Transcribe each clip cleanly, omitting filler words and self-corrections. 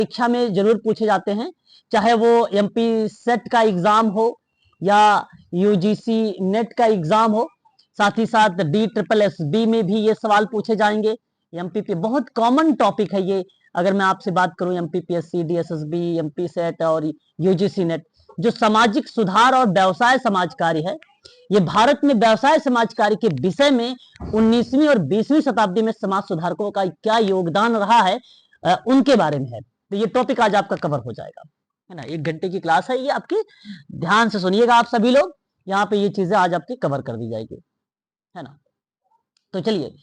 परीक्षा में जरूर पूछे जाते हैं, चाहे वो एमपी सेट का एग्जाम हो या यूजीसी नेट का एग्जाम हो। साथ ही साथ DSSB में भी ये सवाल पूछे जाएंगे। एमपीपी बहुत कॉमन टॉपिक है ये। अगर मैं आपसे बात करूं एमपीपीएससी, DSSB, एमपी सेट और यूजीसी नेट, जो सामाजिक सुधार और व्यवसाय समाज कार्य है, ये भारत में व्यवसाय समाज कार्य के विषय में 19वीं और 20वीं शताब्दी में समाज सुधारकों का क्या योगदान रहा है उनके बारे में है। तो ये टॉपिक आज आपका कवर हो जाएगा, है ना। 1 घंटे की क्लास है ये आपकी, ध्यान से सुनिएगा आप सभी लोग। यहाँ पे ये चीजें आज आपकी कवर कर दी जाएगी, है ना। तो चलिए,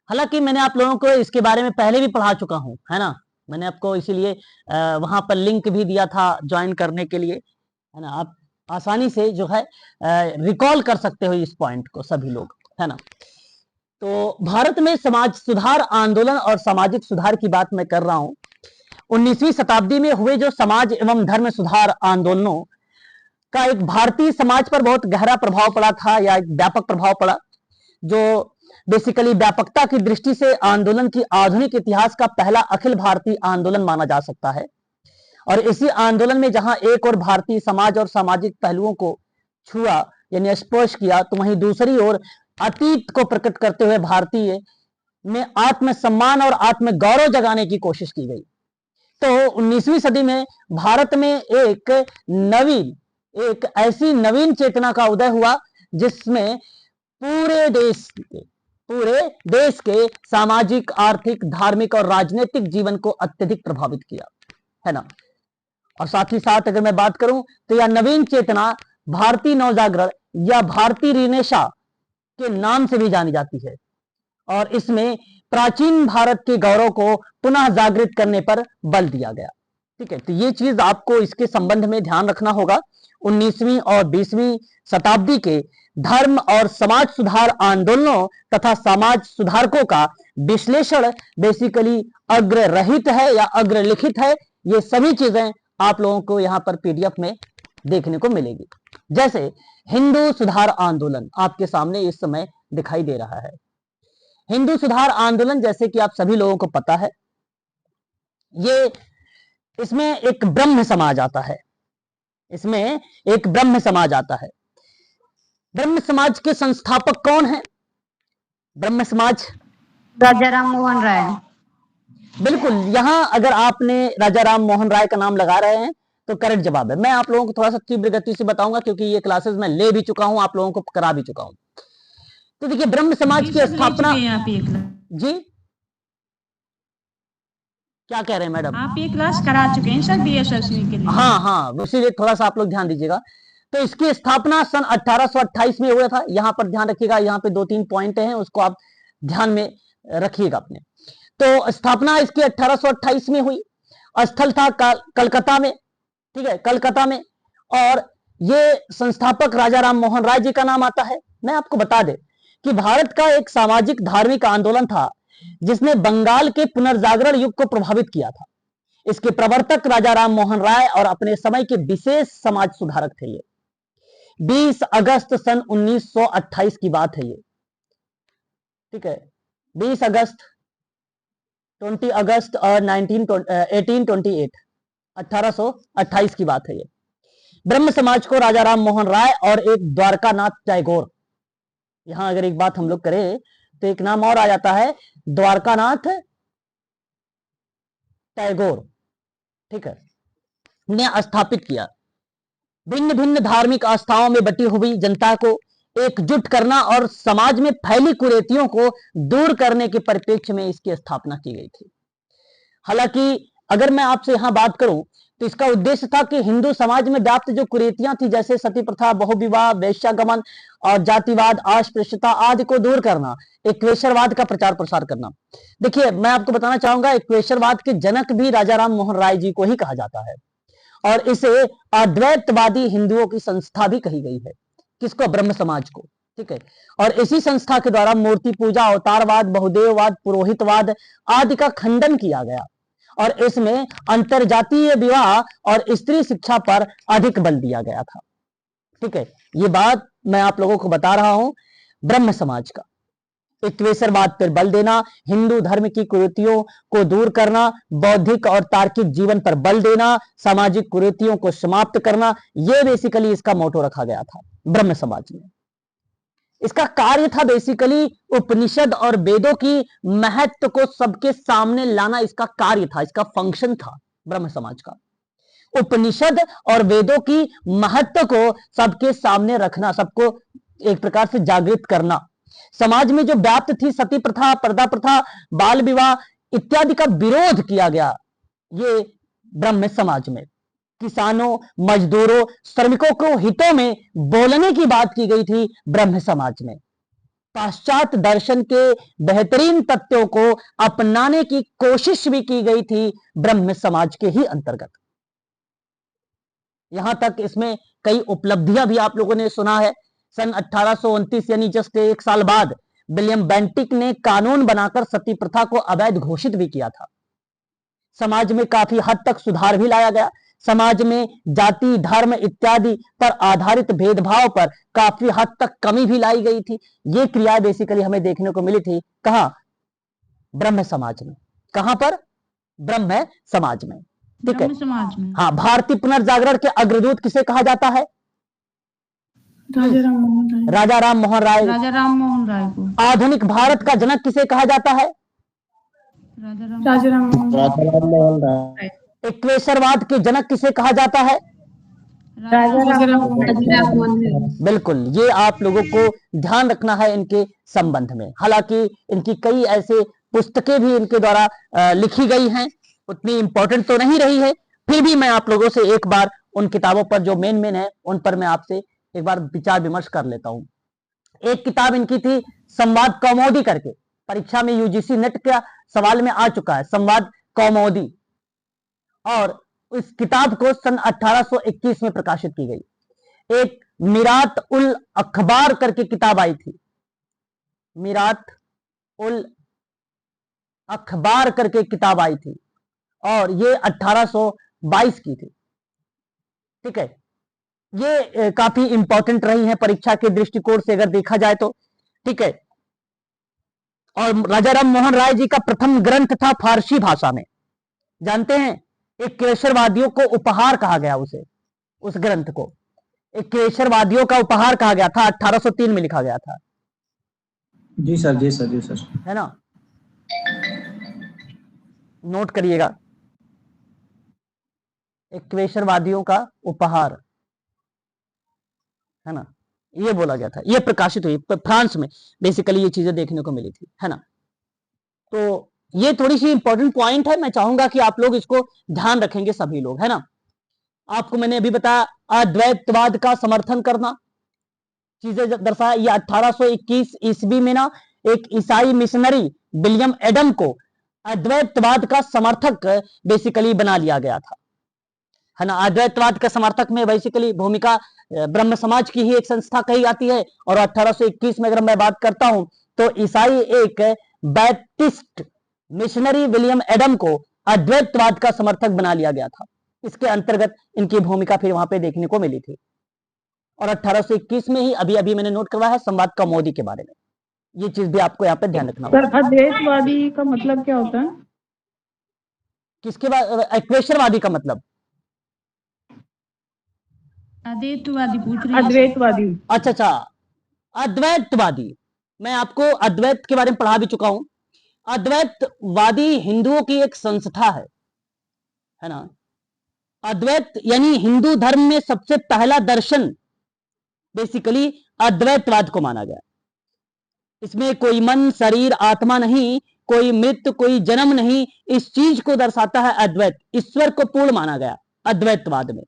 हालांकि मैंने आप लोगों को इसके बारे में पहले भी पढ़ा चुका हूं, है ना। मैंने आपको इसीलिए वहां पर लिंक भी दिया था ज्वाइन करने के लिए, है ना। आप आसानी से जो है रिकॉल कर सकते हो इस पॉइंट को सभी लोग, है ना। तो भारत में समाज सुधार आंदोलन और सामाजिक सुधार की बात मैं कर रहा हूं। 19वीं शताब्दी में हुए जो समाज एवं धर्म सुधार आंदोलनों का एक भारतीय समाज पर बहुत गहरा प्रभाव पड़ा था, या एक व्यापक प्रभाव पड़ा, जो बेसिकली व्यापकता की दृष्टि से आंदोलन की आधुनिक इतिहास का पहला अखिल भारतीय आंदोलन माना जा सकता है। और इसी आंदोलन में जहां एक और भारतीय समाज और सामाजिक पहलुओं को छुआ यानी स्पर्श किया, तो वहीं दूसरी ओर अतीत को प्रकट करते हुए भारतीय में आत्मसम्मान और आत्मगौरव जगाने की कोशिश की गई। तो 19वीं सदी में भारत में एक ऐसी नवीन चेतना का उदय हुआ जिसमें पूरे देश के सामाजिक, आर्थिक, धार्मिक और राजनीतिक जीवन को अत्यधिक प्रभावित किया, है ना। और साथ ही साथ अगर मैं बात करूं तो यह नवीन चेतना भारतीय नवजागरण या भारतीय रिनेशा के नाम से भी जानी जाती है, और इसमें प्राचीन भारत के गौरव को पुनः जागृत करने पर बल दिया गया। ठीक है, तो ये चीज आपको इसके संबंध में ध्यान रखना होगा। 19वीं और 20वीं शताब्दी के धर्म और समाज सुधार आंदोलनों तथा समाज सुधारकों का विश्लेषण बेसिकली अग्ररहित है या अग्रलिखित है। ये सभी चीजें आप लोगों को यहाँ पर PDF में देखने को मिलेगी। जैसे हिंदू सुधार आंदोलन आपके सामने इस समय दिखाई दे रहा है। हिंदू सुधार आंदोलन, जैसे कि आप सभी लोगों को पता है, ये इसमें एक ब्रह्म समाज आता है। इसमें एक ब्रह्म समाज आता है। ब्रह्म समाज के संस्थापक कौन है? ब्रह्म समाज राजा राम मोहन राय। बिल्कुल, यहां अगर आपने राजा राम मोहन राय का नाम लगा रहे हैं तो करेक्ट जवाब है। मैं आप लोगों को थोड़ा सा तीव्र गति से बताऊंगा क्योंकि ये क्लासेस मैं ले भी चुका हूं, आप लोगों को करा भी चुका हूं। तो देखिए, ब्रह्म समाज की स्थापना, जी क्या कह रहे हैं मैडम? आप ये क्लास करा चुके हैं सर DSSB के लिए। हाँ, इसीलिए थोड़ा सा आप लोग ध्यान दीजिएगा। तो इसकी स्थापना सन 1828 में हुआ था। यहाँ पर ध्यान रखिएगा, यहाँ पे 2-3 पॉइंट हैं, उसको आप ध्यान में रखिएगा अपने। तो स्थापना इसकी 1828 में हुई। स्थल था कलकत्ता में, ठीक है, कलकत्ता में। और ये संस्थापक राजा राम मोहन राय जी का नाम आता है। मैं आपको बता दें कि भारत का एक सामाजिक धार्मिक आंदोलन था जिसने बंगाल के पुनर्जागरण युग को प्रभावित किया था। इसके प्रवर्तक राजा राम मोहन राय और अपने समय के विशेष समाज सुधारक थे। ये 20 अगस्त सन 1928 की बात है ये, ठीक है, 20 अगस्त 20 अगस्त और 1828 1828 की बात है ये। ब्रह्म समाज को राजा राम मोहन राय और एक द्वारकानाथ टैगोर, यहां अगर एक बात हम लोग करें तो एक नाम और आ जाता है, द्वारकानाथ टैगोर, ठीक है, ने स्थापित किया। भिन्न भिन्न धार्मिक आस्थाओं में बटी हुई जनता को एकजुट करना और समाज में फैली कुरीतियों को दूर करने के परिप्रेक्ष्य में इसकी स्थापना की गई थी। हालांकि अगर मैं आपसे यहां बात करूं तो इसका उद्देश्य था कि हिंदू समाज में व्याप्त जो कुरीतियां थी, जैसे सती प्रथा, बहुविवाह, वेश्यागमन और जातिवाद, अस्पृश्यता आदि को दूर करना, इक्वेशरवाद का प्रचार प्रसार करना। देखिए, मैं आपको बताना चाहूंगा, इक्वेशरवाद के जनक भी राजा राम मोहन राय जी को ही कहा जाता है, और इसे अद्वैतवादी हिंदुओं की संस्था भी कही गई है। किसको? ब्रह्म समाज को, ठीक है। और इसी संस्था के द्वारा मूर्ति पूजा, अवतारवाद, बहुदेववाद, पुरोहितवाद आदि का खंडन किया गया, और इसमें अंतरजातीय विवाह और स्त्री शिक्षा पर अधिक बल दिया गया था, ठीक है। ये बात मैं आप लोगों को बता रहा हूं ब्रह्म समाज का। इक्वेशरवाद पर बल देना, हिंदू धर्म की कुरीतियों को दूर करना, बौद्धिक और तार्किक जीवन पर बल देना, सामाजिक कुरीतियों को समाप्त करना, यह बेसिकली इसका मोटो रखा गया था ब्रह्म समाज में। इसका कार्य था बेसिकली उपनिषद और वेदों की महत्व को सबके सामने लाना, इसका कार्य था, इसका फंक्शन था ब्रह्म समाज का। उपनिषद और वेदों की महत्व को सबके सामने रखना, सबको एक प्रकार से जागृत करना। समाज में जो व्याप्त थी सती प्रथा, पर्दा प्रथा, बाल विवाह इत्यादि का विरोध किया गया ये ब्रह्म समाज में। किसानों, मजदूरों, श्रमिकों को हितों में बोलने की बात की गई थी ब्रह्म समाज में। पाश्चात्य दर्शन के बेहतरीन तत्वों को अपनाने की कोशिश भी की गई थी ब्रह्म समाज के ही अंतर्गत। यहां तक इसमें कई उपलब्धियां भी आप लोगों ने सुना है। सन 1829 यानी जस्ट एक साल बाद विलियम बेंटिक ने कानून बनाकर सती प्रथा को अवैध घोषित भी किया था। समाज में काफी हद तक सुधार भी लाया गया। समाज में जाति, धर्म इत्यादि पर आधारित भेदभाव पर काफी हद तक कमी भी लाई गई थी। ये क्रिया बेसिकली हमें देखने को मिली थी कहां? ब्रह्म समाज में। कहां पर? ब्रह्म समाज में। ठीक है। ब्रह्म समाज में। हाँ, भारतीय पुनर्जागरण के अग्रदूत किसे कहा जाता है? राजा राम मोहन राय। राजा राम मोहन राय। राजा राम मोहन राय को। आधुनिक भारत का जनक किसे कहा जाता है? राजा राम मोहन राय। इक्वेशरवाद के जनक किसे कहा जाता है? राजा राम मोहन राय। बिल्कुल, ये आप लोगों को ध्यान रखना है इनके संबंध में। हालांकि इनकी कई ऐसे पुस्तकें भी इनके द्वारा लिखी गई हैं, उतनी इंपॉर्टेंट तो नहीं रही है, फिर भी मैं आप लोगों से एक बार उन किताबों पर जो मेन है उन पर मैं आपसे एक बार विचार विमर्श कर लेता हूं। एक किताब इनकी थी संवाद कौमुदी करके, परीक्षा में यूजीसी नेट का सवाल में आ चुका है, संवाद कौमुदी, और इस किताब को सन 1821 में प्रकाशित की गई। एक मिरात उल अखबार करके किताब आई थी, मिरात उल अखबार करके किताब आई थी, और ये 1822 की थी। ठीक है, ये काफी इंपॉर्टेंट रही है परीक्षा के दृष्टिकोण से अगर देखा जाए तो। ठीक है, और राजा राम मोहन राय जी का प्रथम ग्रंथ था फारसी भाषा में, जानते हैं। एक केशरवादियों को उपहार कहा गया उसे, उस ग्रंथ को एक केशरवादियों का उपहार कहा गया था, 1803 में लिखा गया था। जी सर, जी सर, जी सर, है ना, नोट करिएगा, एक केशरवादियों का उपहार, है ना, ये बोला गया था। ये प्रकाशित हुई फ्रांस में, बेसिकली ये चीजें देखने को मिली थी, है ना। तो ये थोड़ी सी इंपॉर्टेंट पॉइंट है, मैं चाहूंगा कि आप लोग इसको ध्यान रखेंगे सभी लोग, है ना। आपको मैंने अभी बताया अद्वैतवाद का समर्थन करना, चीजें दर्शाया। ये 1821 ईस्वी में ना एक ईसाई मिशनरी विलियम एडम को अद्वैतवाद का समर्थक बेसिकली बना लिया गया था, है ना। अद्वैतवाद का समर्थक में बेसिकली भूमिका ब्रह्म समाज की ही एक संस्था कही जाती है। और 1821 में अगर मैं बात करता हूं तो ईसाई एक बैप्टिस्ट मिशनरी विलियम एडम को अद्वैतवाद का समर्थक बना लिया गया था। इसके अंतर्गत इनकी भूमिका फिर वहां पे देखने को मिली थी। और 1821 में ही अभी अभी मैंने नोट करवाया है संवाद कौमुदी के बारे में, ये चीज भी आपको यहाँ पे ध्यान रखना होगा। सर, अद्वैतवादी का मतलब क्या होता है? किसके बाद? इक्वेशरवादी का मतलब? अद्वैतवादी पूछ रही है। अद्वैतवादी। अच्छा अच्छा, अद्वैतवादी, मैं आपको अद्वैत के बारे में पढ़ा भी चुका हूं। अद्वैतवादी हिंदुओं की एक संस्था है ना। अद्वैत यानी हिंदू धर्म में सबसे पहला दर्शन बेसिकली अद्वैतवाद को माना गया। इसमें कोई मन, शरीर, आत्मा नहीं, कोई मृत्यु, कोई जन्म नहीं, इस चीज को दर्शाता है अद्वैत। ईश्वर को पूर्ण माना गया अद्वैतवाद में।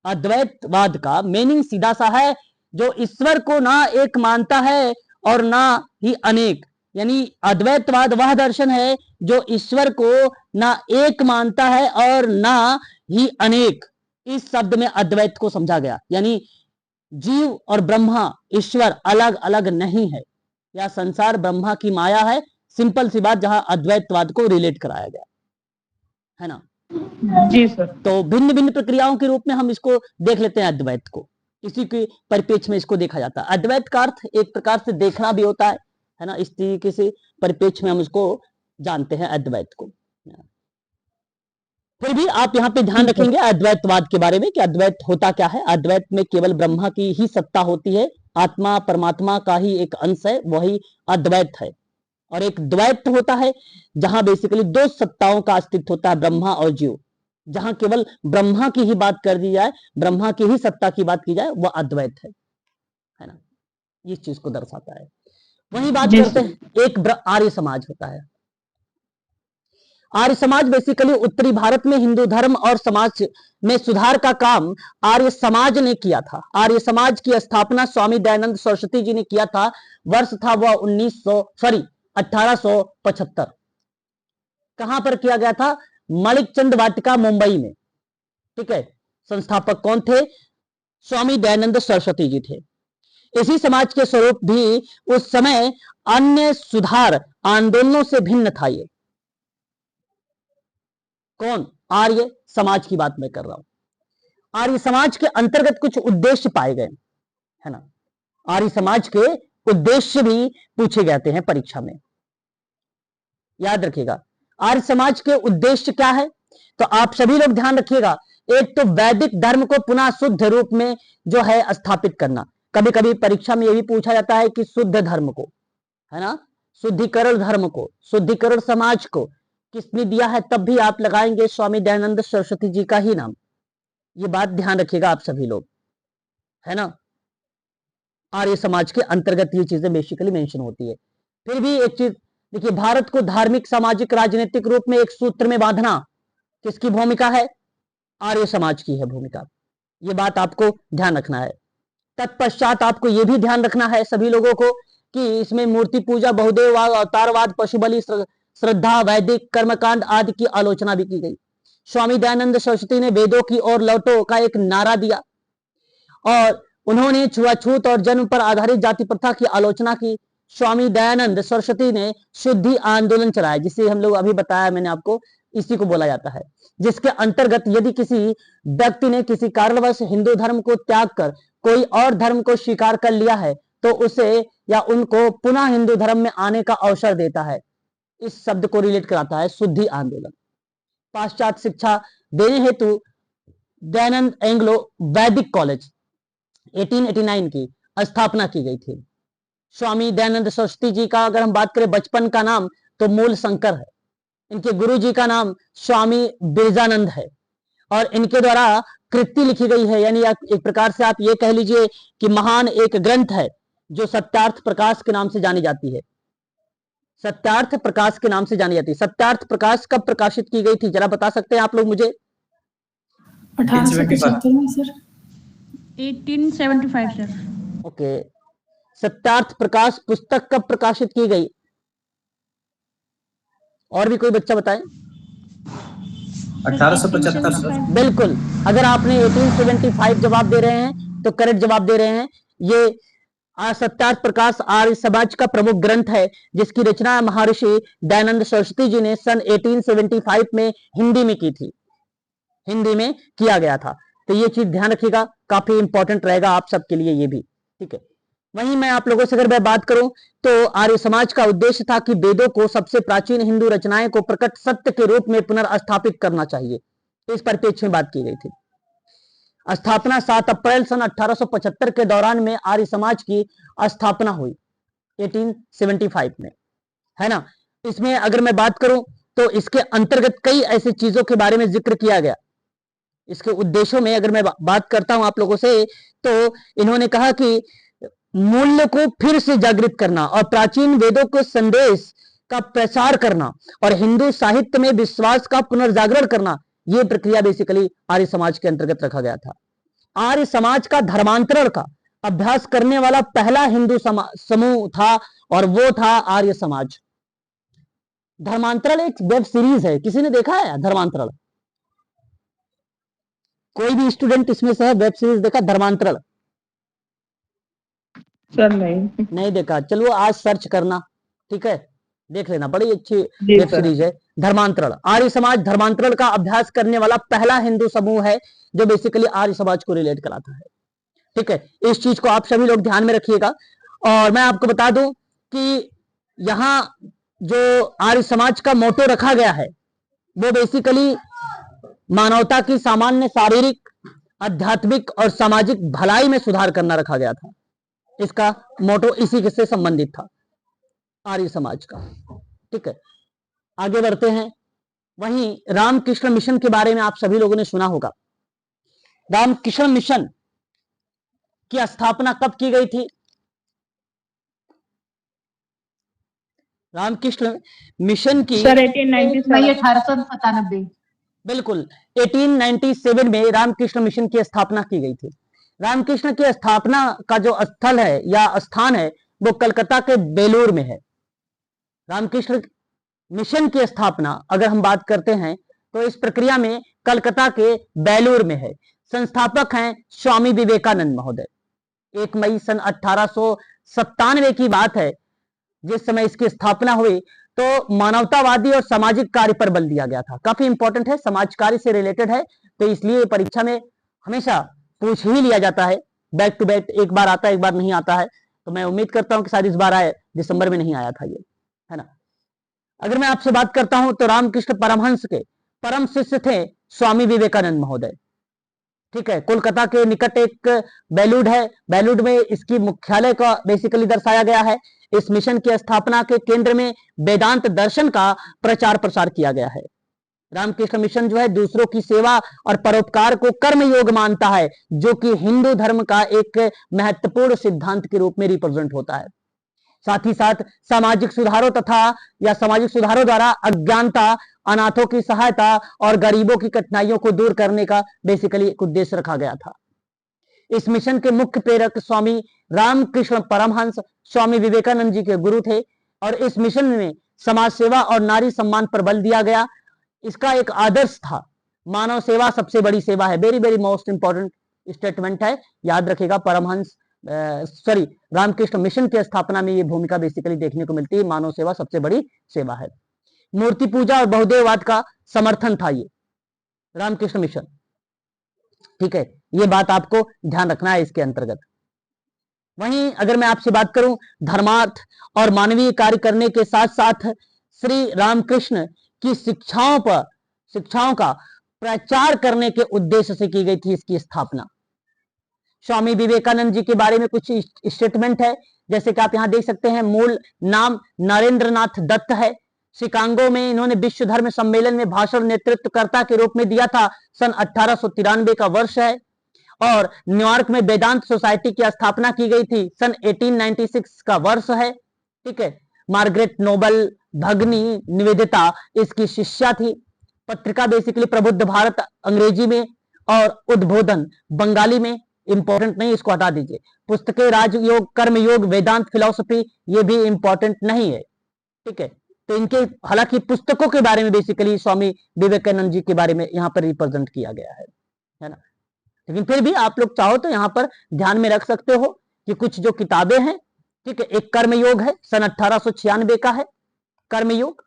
अद्वैतवाद का मीनिंग सीधा सा है, जो ईश्वर को ना एक मानता है और ना ही अनेक, यानी अद्वैतवाद वह दर्शन है जो ईश्वर को ना एक मानता है और ना ही अनेक। इस शब्द में अद्वैत को समझा गया, यानी जीव और ब्रह्मा, ईश्वर अलग अलग नहीं है, यह संसार ब्रह्मा की माया है। सिंपल सी बात, जहां अद्वैतवाद को रिलेट कराया गया, है ना। जी सर। तो भिन्न भिन्न प्रक्रियाओं के रूप में हम इसको देख लेते हैं अद्वैत को, इसी के परिप्रेक्ष्य में इसको देखा जाता है। अद्वैत का अर्थ एक प्रकार से देखना भी होता है, है ना। इस तरीके से परिप्रेक्ष्य में हम उसको जानते हैं अद्वैत को। फिर भी आप यहाँ पे ध्यान रखेंगे अद्वैतवाद के बारे में कि अद्वैत होता क्या है। अद्वैत में केवल ब्रह्मा की ही सत्ता होती है, आत्मा परमात्मा का ही एक अंश है, वही अद्वैत है। और एक द्वैत होता है जहां बेसिकली दो सत्ताओं का अस्तित्व होता है, ब्रह्मा और जीव। जहां केवल ब्रह्मा की ही बात कर दी जाए, ब्रह्मा की ही सत्ता की बात की जाए, वह अद्वैत है ना। इस चीज को दर्शाता है। वही बात करते हैं एक आर्य समाज होता है। आर्य समाज बेसिकली उत्तरी भारत में हिंदू धर्म और समाज में सुधार का काम आर्य समाज ने किया था। आर्य समाज की स्थापना स्वामी दयानंद सरस्वती जी ने किया था। वर्ष था वह 1875। कहां पर किया गया था? माणिकचंद वाटिका, मुंबई में। ठीक है। संस्थापक कौन थे? स्वामी दयानंद सरस्वती जी थे। इसी समाज के स्वरूप भी उस समय अन्य सुधार आंदोलनों से भिन्न था। ये कौन? आर्य समाज की बात मैं कर रहा हूं। आर्य समाज के अंतर्गत कुछ उद्देश्य पाए गए, है ना। आर्य समाज के उद्देश्य भी पूछे जाते हैं परीक्षा में, याद रखिएगा। आर्य समाज के उद्देश्य क्या है? तो आप सभी लोग ध्यान रखिएगा। एक तो वैदिक धर्म को पुनः शुद्ध रूप में जो है स्थापित करना। कभी कभी परीक्षा में यह भी पूछा जाता है कि शुद्ध धर्म को, है ना, शुद्धिकरण धर्म को, शुद्धिकरण समाज को किसने दिया है? तब भी आप लगाएंगे स्वामी दयानंद सरस्वती जी का ही नाम। ये बात ध्यान रखिएगा आप सभी लोग, है ना। आर्य समाज के अंतर्गत ये चीजें बेसिकली मेंशन होती है। फिर भी एक चीज देखिए, भारत को धार्मिक, सामाजिक, राजनीतिक रूप में एक सूत्र में बांधना किसकी भूमिका है? आर्य समाज की है भूमिका। ये बात आपको ध्यान रखना है। तत्पश्चात आपको यह भी ध्यान रखना है सभी लोगों को कि इसमें मूर्ति पूजा, बहुदेववाद, अवतारवाद, पशु बलि, श्रद्धा, वैदिक कर्मकांड आदि की आलोचना भी की गई। स्वामी दयानंद सरस्वती ने वेदों की ओर लौटो का एक नारा दिया और उन्होंने छुआछूत और जन्म पर आधारित जाति प्रथा की आलोचना की। स्वामी दयानंद सरस्वती ने शुद्धि आंदोलन चलाया, जिसे हम लोग अभी बताया मैंने आपको, इसी को बोला जाता है। जिसके अंतर्गत यदि किसी व्यक्ति ने किसी कारणवश हिंदू धर्म को त्याग कर कोई और धर्म को स्वीकार कर लिया है तो उसे या उनको पुनः हिंदू धर्म में आने का अवसर देता है। इस शब्द को रिलेट कराता है शुद्धि आंदोलन। पाश्चात्य शिक्षा देने हेतु दयानंद एंग्लो वैदिक कॉलेज 1889 की स्थापना की गई थी। स्वामी दयानंद सरस्वती जी का अगर हम बात करें बचपन का नाम तो मूल शंकर है। इनके गुरु जी का नाम स्वामी बिरजानंद है और इनके द्वारा कृति लिखी गई है। यानी एक प्रकार से आप ये कह लीजिए कि महान एक ग्रंथ है जो सत्यार्थ प्रकाश के नाम से जानी जाती है। सत्यार्थ प्रकाश के नाम से जानी जाती है। सत्यार्थ प्रकाश कब प्रकाशित की गई थी, जरा बता सकते हैं आप लोग मुझे? 1875 में sir. 1875 sir. Okay. Satyarth Prakash पुस्तक कब प्रकाशित की गई? और भी कोई बच्चा बताए? 1875 सर। बिल्कुल। अगर आपने 1875 जवाब दे रहे हैं तो करेक्ट जवाब दे रहे हैं। ये सत्यार्थ प्रकाश आर्य समाज का प्रमुख ग्रंथ है जिसकी रचना महर्षि दयानंद सरस्वती जी ने सन 1875 में हिंदी में की थी, हिंदी में किया गया था। तो ये चीज ध्यान रखिएगा, काफी इंपॉर्टेंट रहेगा आप सबके लिए ये भी। ठीक है। वहीं मैं आप लोगों से अगर मैं बात करूं तो आर्य समाज का उद्देश्य था कि वेदों को, सबसे प्राचीन हिंदू रचनाएं को प्रकट सत्य के रूप में पुनर्स्थापित करना चाहिए। इस परिप्रेक्ष्य में बात की गई थी। स्थापना 7 अप्रैल सन 1875 के दौरान में आर्य समाज की स्थापना हुई 1875 में, है ना। इसमें अगर मैं बात करूं तो इसके अंतर्गत कई ऐसी चीजों के बारे में जिक्र किया गया। इसके उद्देश्यों में अगर मैं बात करता हूं आप लोगों से तो इन्होंने कहा कि मूल्य को फिर से जागृत करना और प्राचीन वेदों के संदेश का प्रसार करना और हिंदू साहित्य में विश्वास का पुनर्जागरण करना, यह प्रक्रिया बेसिकली आर्य समाज के अंतर्गत रखा गया था। आर्य समाज का धर्मांतरण का अभ्यास करने वाला पहला हिंदू समूह था और वो था आर्य समाज। धर्मांतरण एक वेब सीरीज है, किसी ने देखा है धर्मांतरण? कोई भी स्टूडेंट इसमें से है वेब सीरीज देखा धर्मांतरण? सर नहीं देखा? चलो आज सर्च करना, ठीक है, देख लेना, बड़ी अच्छी वेब सीरीज है धर्मांतरण। आर्य समाज धर्मांतरण का अभ्यास करने वाला पहला हिंदू समूह है जो बेसिकली आर्य समाज को रिलेट कराता है। ठीक है, इस चीज को आप सभी लोग ध्यान में रखिएगा। और मैं आपको बता दूं कि यहाँ जो आर्य समाज का मोटो रखा गया है वो बेसिकली मानवता की सामान्य शारीरिक, आध्यात्मिक और सामाजिक भलाई में सुधार करना रखा गया था। इसका मोटो इसी से संबंधित था, आर्य समाज का। ठीक है, आगे बढ़ते हैं। वहीं रामकृष्ण मिशन के बारे में आप सभी लोगों ने सुना होगा। रामकृष्ण मिशन की स्थापना कब की गई थी? रामकृष्ण मिशन की सर 1897। बिल्कुल 1897 में रामकृष्ण मिशन की स्थापना की गई थी। रामकृष्ण की स्थापना का जो स्थल है या स्थान है वो कलकत्ता के बेलूर में है। रामकृष्ण मिशन की स्थापना अगर हम बात करते हैं तो इस प्रक्रिया में कलकत्ता के बेलूर में है। संस्थापक हैं स्वामी विवेकानंद महोदय। 1 मई सन 1897 की बात है जिस समय इसकी स्थापना हुई। तो मानवतावादी और सामाजिक कार्य पर बल दिया गया था। काफी इंपॉर्टेंट है, समाज कार्य से रिलेटेड है, तो इसलिए परीक्षा में हमेशा पूछ ही लिया जाता है। बैक टू बैक एक बार आता है, एक बार नहीं आता है। तो मैं उम्मीद करता हूं कि शायद इस बार आए, दिसंबर में नहीं आया था ये, है ना। अगर मैं आपसे बात करता हूं तो रामकृष्ण परमहंस के परम शिष्य थे स्वामी विवेकानंद महोदय। ठीक है, कोलकाता के निकट एक बेलूड है, बेलूड में इसकी मुख्यालय का बेसिकली दर्शाया गया है। इस मिशन की स्थापना के केंद्र में वेदांत दर्शन का प्रचार प्रसार किया गया है। रामकृष्ण मिशन जो है दूसरों की सेवा और परोपकार को कर्म योग मानता है, जो कि हिंदू धर्म का एक महत्वपूर्ण सिद्धांत के रूप में रिप्रेजेंट होता है। साथ ही साथ सामाजिक सुधारों सामाजिक सुधारों द्वारा अज्ञानता, अनाथों की सहायता और गरीबों की कठिनाइयों को दूर करने का बेसिकली एक उद्देश्य रखा गया था। इस मिशन के मुख्य प्रेरक स्वामी रामकृष्ण परमहंस स्वामी विवेकानंद जी के गुरु थे और इस मिशन में समाज सेवा और नारी सम्मान पर बल दिया गया। इसका एक आदर्श था, मानव सेवा सबसे बड़ी सेवा है। Very very most important statement है, याद रखेगा। परमहंस रामकृष्ण मिशन की स्थापना में ये भूमिका बेसिकली देखने को मिलती है, मानव सेवा सबसे बड़ी सेवा है। मूर्ति पूजा और बहुदेववाद का समर्थन था ये रामकृष्ण मिशन। ठीक है, ये बात आपको ध्यान रखना है इसके अंतर्गत। वहीं अगर मैं आपसे बात करूं धर्मार्थ और मानवीय कार्य करने के साथ साथ श्री रामकृष्ण की शिक्षाओं का प्रचार करने के उद्देश्य से की गई थी इसकी स्थापना। स्वामी विवेकानंद जी के बारे में कुछ स्टेटमेंट है, जैसे कि आप यहां देख सकते हैं। मूल नाम नरेंद्रनाथ दत्त है। शिकागो में इन्होंने विश्व धर्म सम्मेलन में भाषण नेतृत्वकर्ता के रूप में दिया था। सन 1893 का वर्ष है। और न्यूयॉर्क में वेदांत सोसाइटी की स्थापना की गई थी, सन 1896 का वर्ष है। ठीक है, मार्गरेट नोबल भगनी निवेदिता इसकी शिष्या थी। पत्रिका बेसिकली प्रबुद्ध भारत अंग्रेजी में और उद्बोधन बंगाली में। इंपॉर्टेंट नहीं, इसको हटा दीजिए। पुस्तकें राजयोग, कर्मयोग, वेदांत फिलॉसफी, ये भी इंपॉर्टेंट नहीं है। ठीक है, तो इनके हालांकि पुस्तकों के बारे में बेसिकली स्वामी विवेकानंद जी के बारे में यहाँ पर रिप्रेजेंट किया गया है ना। लेकिन फिर भी आप लोग चाहो तो यहाँ पर ध्यान में रख सकते हो कि कुछ जो किताबें हैं, ठीक है, एक कर्मयोग है, सन 1896 का है कर्मयोग।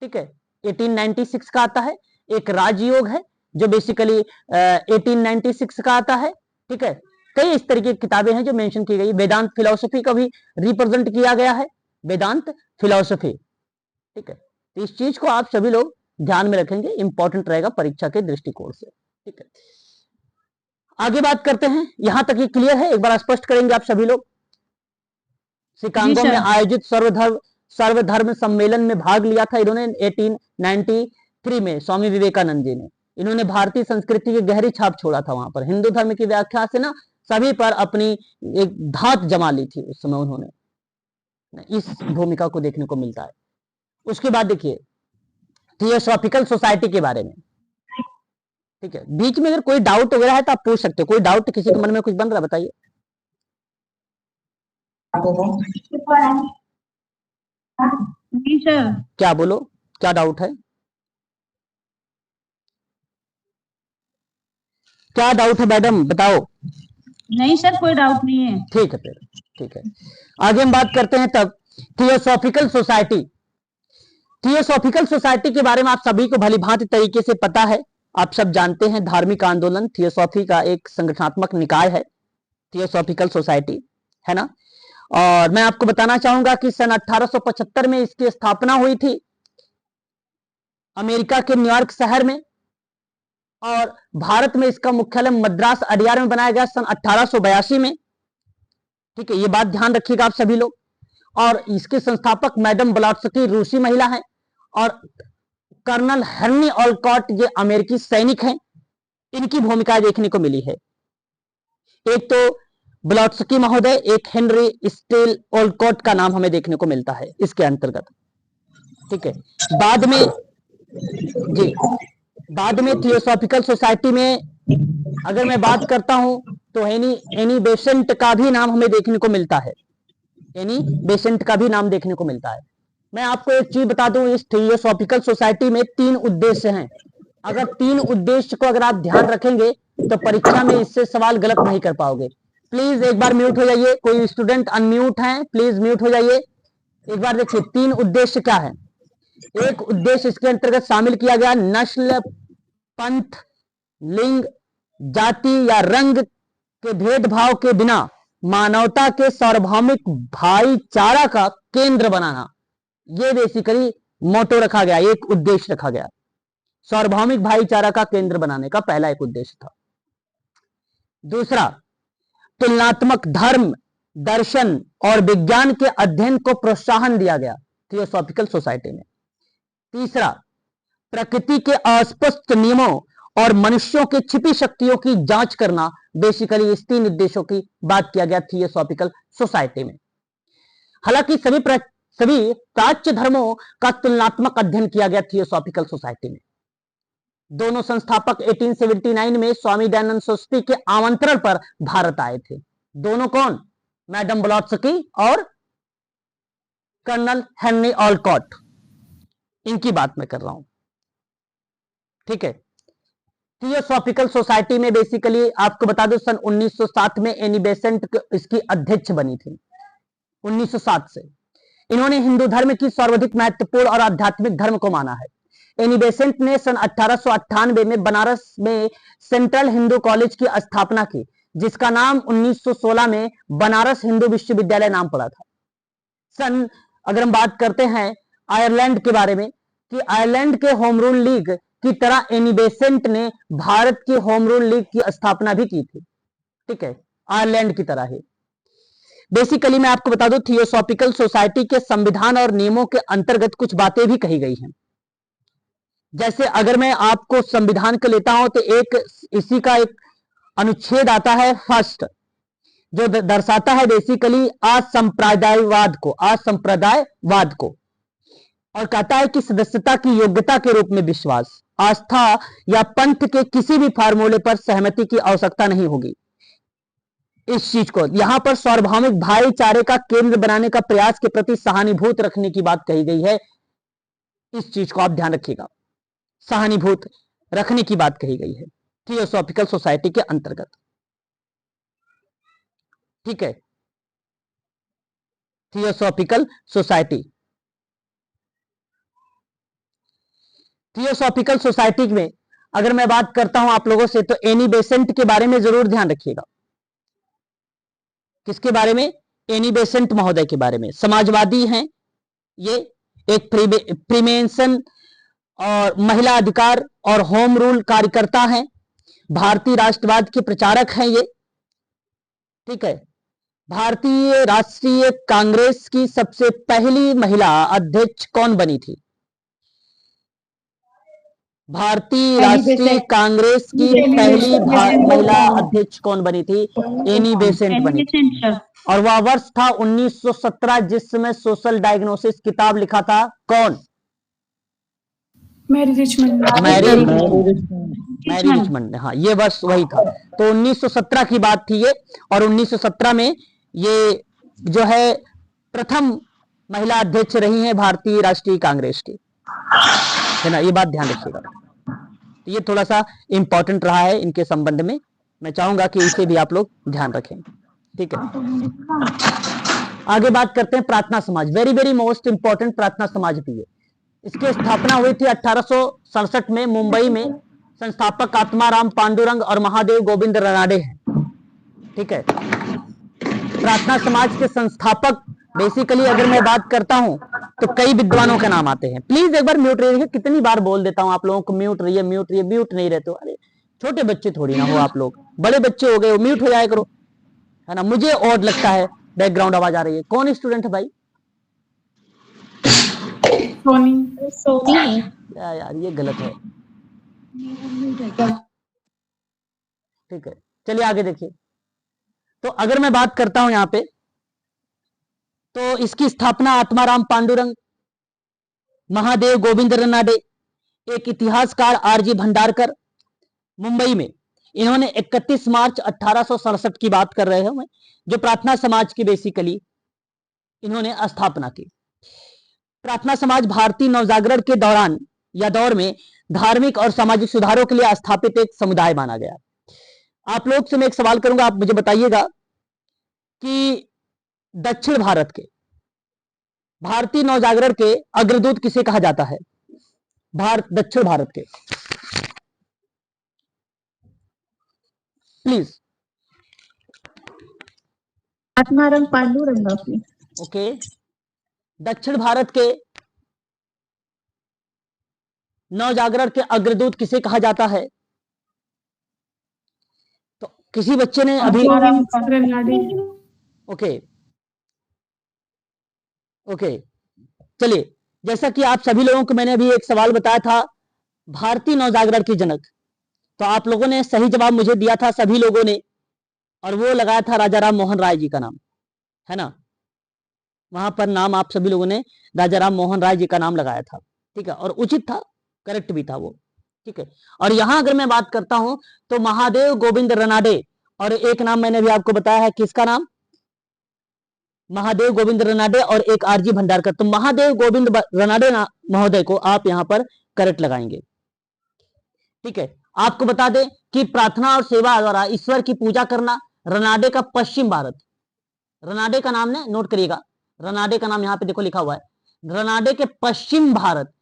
ठीक है, 1896 का आता है। एक राजयोग है जो बेसिकली 1896 का आता है। ठीक है, कई इस तरीके की किताबें हैं जो मेंशन की गई। वेदांत फिलॉसफी का भी रिप्रेजेंट किया गया है, वेदांत फिलॉसफी। ठीक है, तो इस चीज को आप सभी लोग ध्यान में रखेंगे, इंपॉर्टेंट रहेगा परीक्षा के दृष्टिकोण से। ठीक है, आगे बात करते हैं। यहां तक ये क्लियर है, एक बार स्पष्ट करेंगे आप सभी लोग। शिकागो में आयोजित सर्वधर्म सम्मेलन में भाग लिया था इन्होंने 1893 में। स्वामी विवेकानंद जी ने इन्होंने भारतीय संस्कृति की गहरी छाप छोड़ा था वहां पर। हिंदू धर्म की व्याख्या से ना सभी पर अपनी एक धात जमा ली थी उस समय उन्होंने। इस भूमिका को देखने को मिलता है। उसके बाद देखिए थियोसॉफिकल सोसाइटी के बारे में। ठीक है, बीच में अगर कोई डाउट वगैरह है तो आप पूछ सकते हो। कोई डाउट किसी के मन में कुछ बन रहा है, बताइए। क्या बोलो, क्या डाउट है, क्या डाउट है मैडम, बताओ। नहीं सर, कोई डाउट नहीं है। ठीक है, फिर ठीक है, आगे हम बात करते हैं। तब थियोसॉफिकल सोसाइटी। थियोसॉफिकल सोसाइटी के बारे में आप सभी को भली भांति तरीके से पता है, आप सब जानते हैं। धार्मिक आंदोलन थियोसॉफी का एक संगठनात्मक निकाय है थियोसॉफिकल सोसाइटी, है ना। और मैं आपको बताना चाहूंगा कि सन 1875 में इसकी स्थापना हुई थी अमेरिका के न्यूयॉर्क शहर में, और भारत में इसका मुख्यालय मद्रास अडियार में बनाया गया सन 1882 में। ठीक है, ये बात ध्यान रखिएगा आप सभी लोग। और इसके संस्थापक मैडम ब्लॉट्सकी रूसी महिला हैं, और कर्नल हेनरी ऑलकॉट ये अमेरिकी सैनिक हैं। इनकी भूमिका देखने को मिली है, एक तो ब्लॉट्सकी महोदय, एक हेनरी स्टील ऑलकॉट का नाम हमें देखने को मिलता है इसके अंतर्गत। ठीक है, बाद में जी, बाद में थियोसॉफिकल सोसाइटी में अगर मैं बात करता हूं तो एनी बेसेंट का भी नाम हमें देखने को मिलता है, एनी बेसेंट का भी नाम देखने को मिलता है। मैं आपको एक चीज बता दूं, इस थियोसॉफिकल सोसाइटी में 3 उद्देश्य हैं। अगर 3 उद्देश्य को अगर आप ध्यान रखेंगे तो परीक्षा में इससे सवाल गलत नहीं कर पाओगे। प्लीज एक बार म्यूट हो जाइए, कोई स्टूडेंट अनम्यूट हैं प्लीज म्यूट हो जाइए। एक बार देखिए 3 उद्देश्य क्या है। एक उद्देश्य इसके अंतर्गत शामिल किया गया नस्ल, पंथ, लिंग, जाति या रंग के भेदभाव के बिना मानवता के सार्वभौमिक भाईचारा का केंद्र बनाना। ये बेसिकली मोटो रखा गया, एक उद्देश्य रखा गया। सार्वभौमिक भाईचारा का केंद्र बनाने का पहला एक उद्देश्य था। दूसरा, तुलनात्मक धर्म, दर्शन और विज्ञान के अध्ययन को प्रोत्साहन दिया गया थियोसॉफिकल सोसाइटी में। तीसरा, प्रकृति के अस्पष्ट नियमों और मनुष्यों के छिपी शक्तियों की जांच करना। बेसिकली इस 3 उद्देश्यों की बात किया गया थियोसॉफिकल सोसाइटी में। हालांकि सभी प्राच्य धर्मों का तुलनात्मक अध्ययन किया गया थियोसॉफिकल सोसाइटी में। दोनों संस्थापक 1879 में स्वामी दयानंद सरस्वती के आमंत्रण पर भारत आए थे। दोनों कौन? मैडम ब्लॉट्सकी और कर्नल हेनरी ऑलकॉट, इनकी बात मैं कर रहा हूं। ठीक है, थियोसॉफिकल सोसाइटी में बेसिकली आपको बता दो सन 1907 में एनी बेसेंट इसकी अध्यक्ष बनी थी। 1907 से इन्होंने हिंदू धर्म की सर्वाधिक महत्वपूर्ण और आध्यात्मिक धर्म को माना है। एनी बेसेंट ने सन 1898 में बनारस में सेंट्रल हिंदू कॉलेज की स्थापना की, जिसका नाम 1916 में बनारस हिंदू विश्वविद्यालय नाम पड़ा था। अगर हम बात करते हैं आयरलैंड के बारे में, कि आयरलैंड के होम रूल लीग की तरह एनी बेसेंट ने भारत की होम रूल लीग की स्थापना भी की थी। ठीक है, आयरलैंड की तरह ही। बेसिकली मैं आपको बता दूं, थियोसॉफिकल सोसाइटी के संविधान और नियमों के अंतर्गत कुछ बातें भी कही गई हैं। जैसे अगर मैं आपको संविधान को लेता हूं तो एक इसी का एक अनुच्छेद आता है फर्स्ट, जो दर्शाता है बेसिकली असंप्रदायवाद को, और कहता है कि सदस्यता की योग्यता के रूप में विश्वास, आस्था या पंथ के किसी भी फार्मूले पर सहमति की आवश्यकता नहीं होगी। इस चीज को यहां पर सार्वभौमिक भाईचारे का केंद्र बनाने का प्रयास के प्रति सहानुभूत रखने की बात कही गई है। इस चीज को आप ध्यान रखिएगा, सहानुभूत रखने की बात कही गई है थियोसॉफिकल सोसाइटी के अंतर्गत। ठीक है, थियोसॉफिकल सोसाइटी में अगर मैं बात करता हूं आप लोगों से, तो एनी बेसेंट के बारे में जरूर ध्यान रखिएगा। किसके बारे में? एनी बेसेंट महोदय के बारे में। समाजवादी हैं ये, एक फ्रीमेसन और महिला अधिकार और होम रूल कार्यकर्ता हैं, भारतीय राष्ट्रवाद के प्रचारक हैं ये। ठीक है, भारतीय राष्ट्रीय कांग्रेस की सबसे पहली महिला अध्यक्ष कौन बनी थी? भारतीय राष्ट्रीय कांग्रेस की पहली महिला अध्यक्ष कौन बनी थी? एनी बेसेंट बनी थी। और वह वर्ष था 1917 जिस समय सोशल डायग्नोसिस किताब लिखा था। कौन? Mary Richmond. हाँ, ये वर्ष वही था। तो 1917 की बात थी ये, और 1917 में ये जो है प्रथम महिला अध्यक्ष रही हैं भारतीय राष्ट्रीय कांग्रेस की, है ना। ये बात ध्यान रखिएगा, तो ये थोड़ा सा इंपॉर्टेंट रहा है इनके संबंध में। मैं चाहूंगा कि इसे भी आप लोग ध्यान रखें। ठीक है, आगे बात करते हैं प्रार्थना समाज। वेरी वेरी मोस्ट इंपॉर्टेंट प्रार्थना समाज भी है। इसकी स्थापना हुई थी 1867 में मुंबई में। संस्थापक आत्माराम पांडुरंग और महादेव गोविंद रानडे हैं। ठीक है, प्रार्थना समाज के संस्थापक बेसिकली अगर मैं बात करता हूं तो कई विद्वानों के नाम आते हैं। प्लीज एक बार म्यूट रहिए, कितनी बार बोल देता हूं आप लोगों को म्यूट रहिए, म्यूट रहिए, म्यूट नहीं रहते हो। अरे छोटे बच्चे थोड़ी ना हो आप लोग, बड़े बच्चे हो गए हो, म्यूट हो जाया करो, है ना। मुझे ऑड लगता है बैकग्राउंड आवाज आ रही है। कौन स्टूडेंट है भाई? सोनी यार ये गलत है। ठीक है, चलिए आगे देखिए। तो अगर मैं बात करता हूं यहां पे, तो इसकी स्थापना आत्माराम पांडुरंग, महादेव गोविंद रनाडे, एक इतिहासकार आरजी भंडारकर, मुंबई में इन्होंने 31 मार्च 1867 की बात कर रहे हैं मैं, जो प्रार्थना समाज की बेसिकली इन्होंने स्थापना की। प्रार्थना समाज भारतीय नवजागरण के दौरान या दौर में धार्मिक और सामाजिक सुधारों के लिए स्थापित एक समुदाय माना गया। आप लोग से मैं एक सवाल करूंगा, आप मुझे बताइएगा कि दक्षिण भारत के भारतीय नवजागरण के अग्रदूत किसे कहा जाता है? दक्षिण भारत के, प्लीज। आत्माराम पांडुरंग। ओके, दक्षिण भारत के नवजागरण के अग्रदूत किसे कहा जाता है? तो किसी बच्चे ने अभी ओके ओके, चलिए, जैसा कि आप सभी लोगों को मैंने अभी एक सवाल बताया था, भारतीय नवजागरण के जनक, तो आप लोगों ने सही जवाब मुझे दिया था सभी लोगों ने, और वो लगाया था राजा राम मोहन राय जी का नाम, है ना। वहां पर नाम आप सभी लोगों ने राजा राम मोहन राय जी का नाम लगाया था, ठीक है, और उचित था, करेक्ट भी था वो, ठीक है। और यहां अगर मैं बात करता हूं तो महादेव गोविंद रनाडे, और एक नाम मैंने भी आपको बताया है, किसका नाम? महादेव गोविंद रनाडे, और एक आरजी भंडारकर। तो महादेव गोविंद रनाडे महोदय को आप यहां पर करेक्ट लगाएंगे, ठीक है। आपको बता दें कि प्रार्थना और सेवा द्वारा ईश्वर की पूजा करना रनाडे का पश्चिम भारत, रनाडे का नाम ने नोट करिएगा, रनाडे का नाम यहां पे देखो लिखा हुआ है, रनाडे के पश्चिम भारत,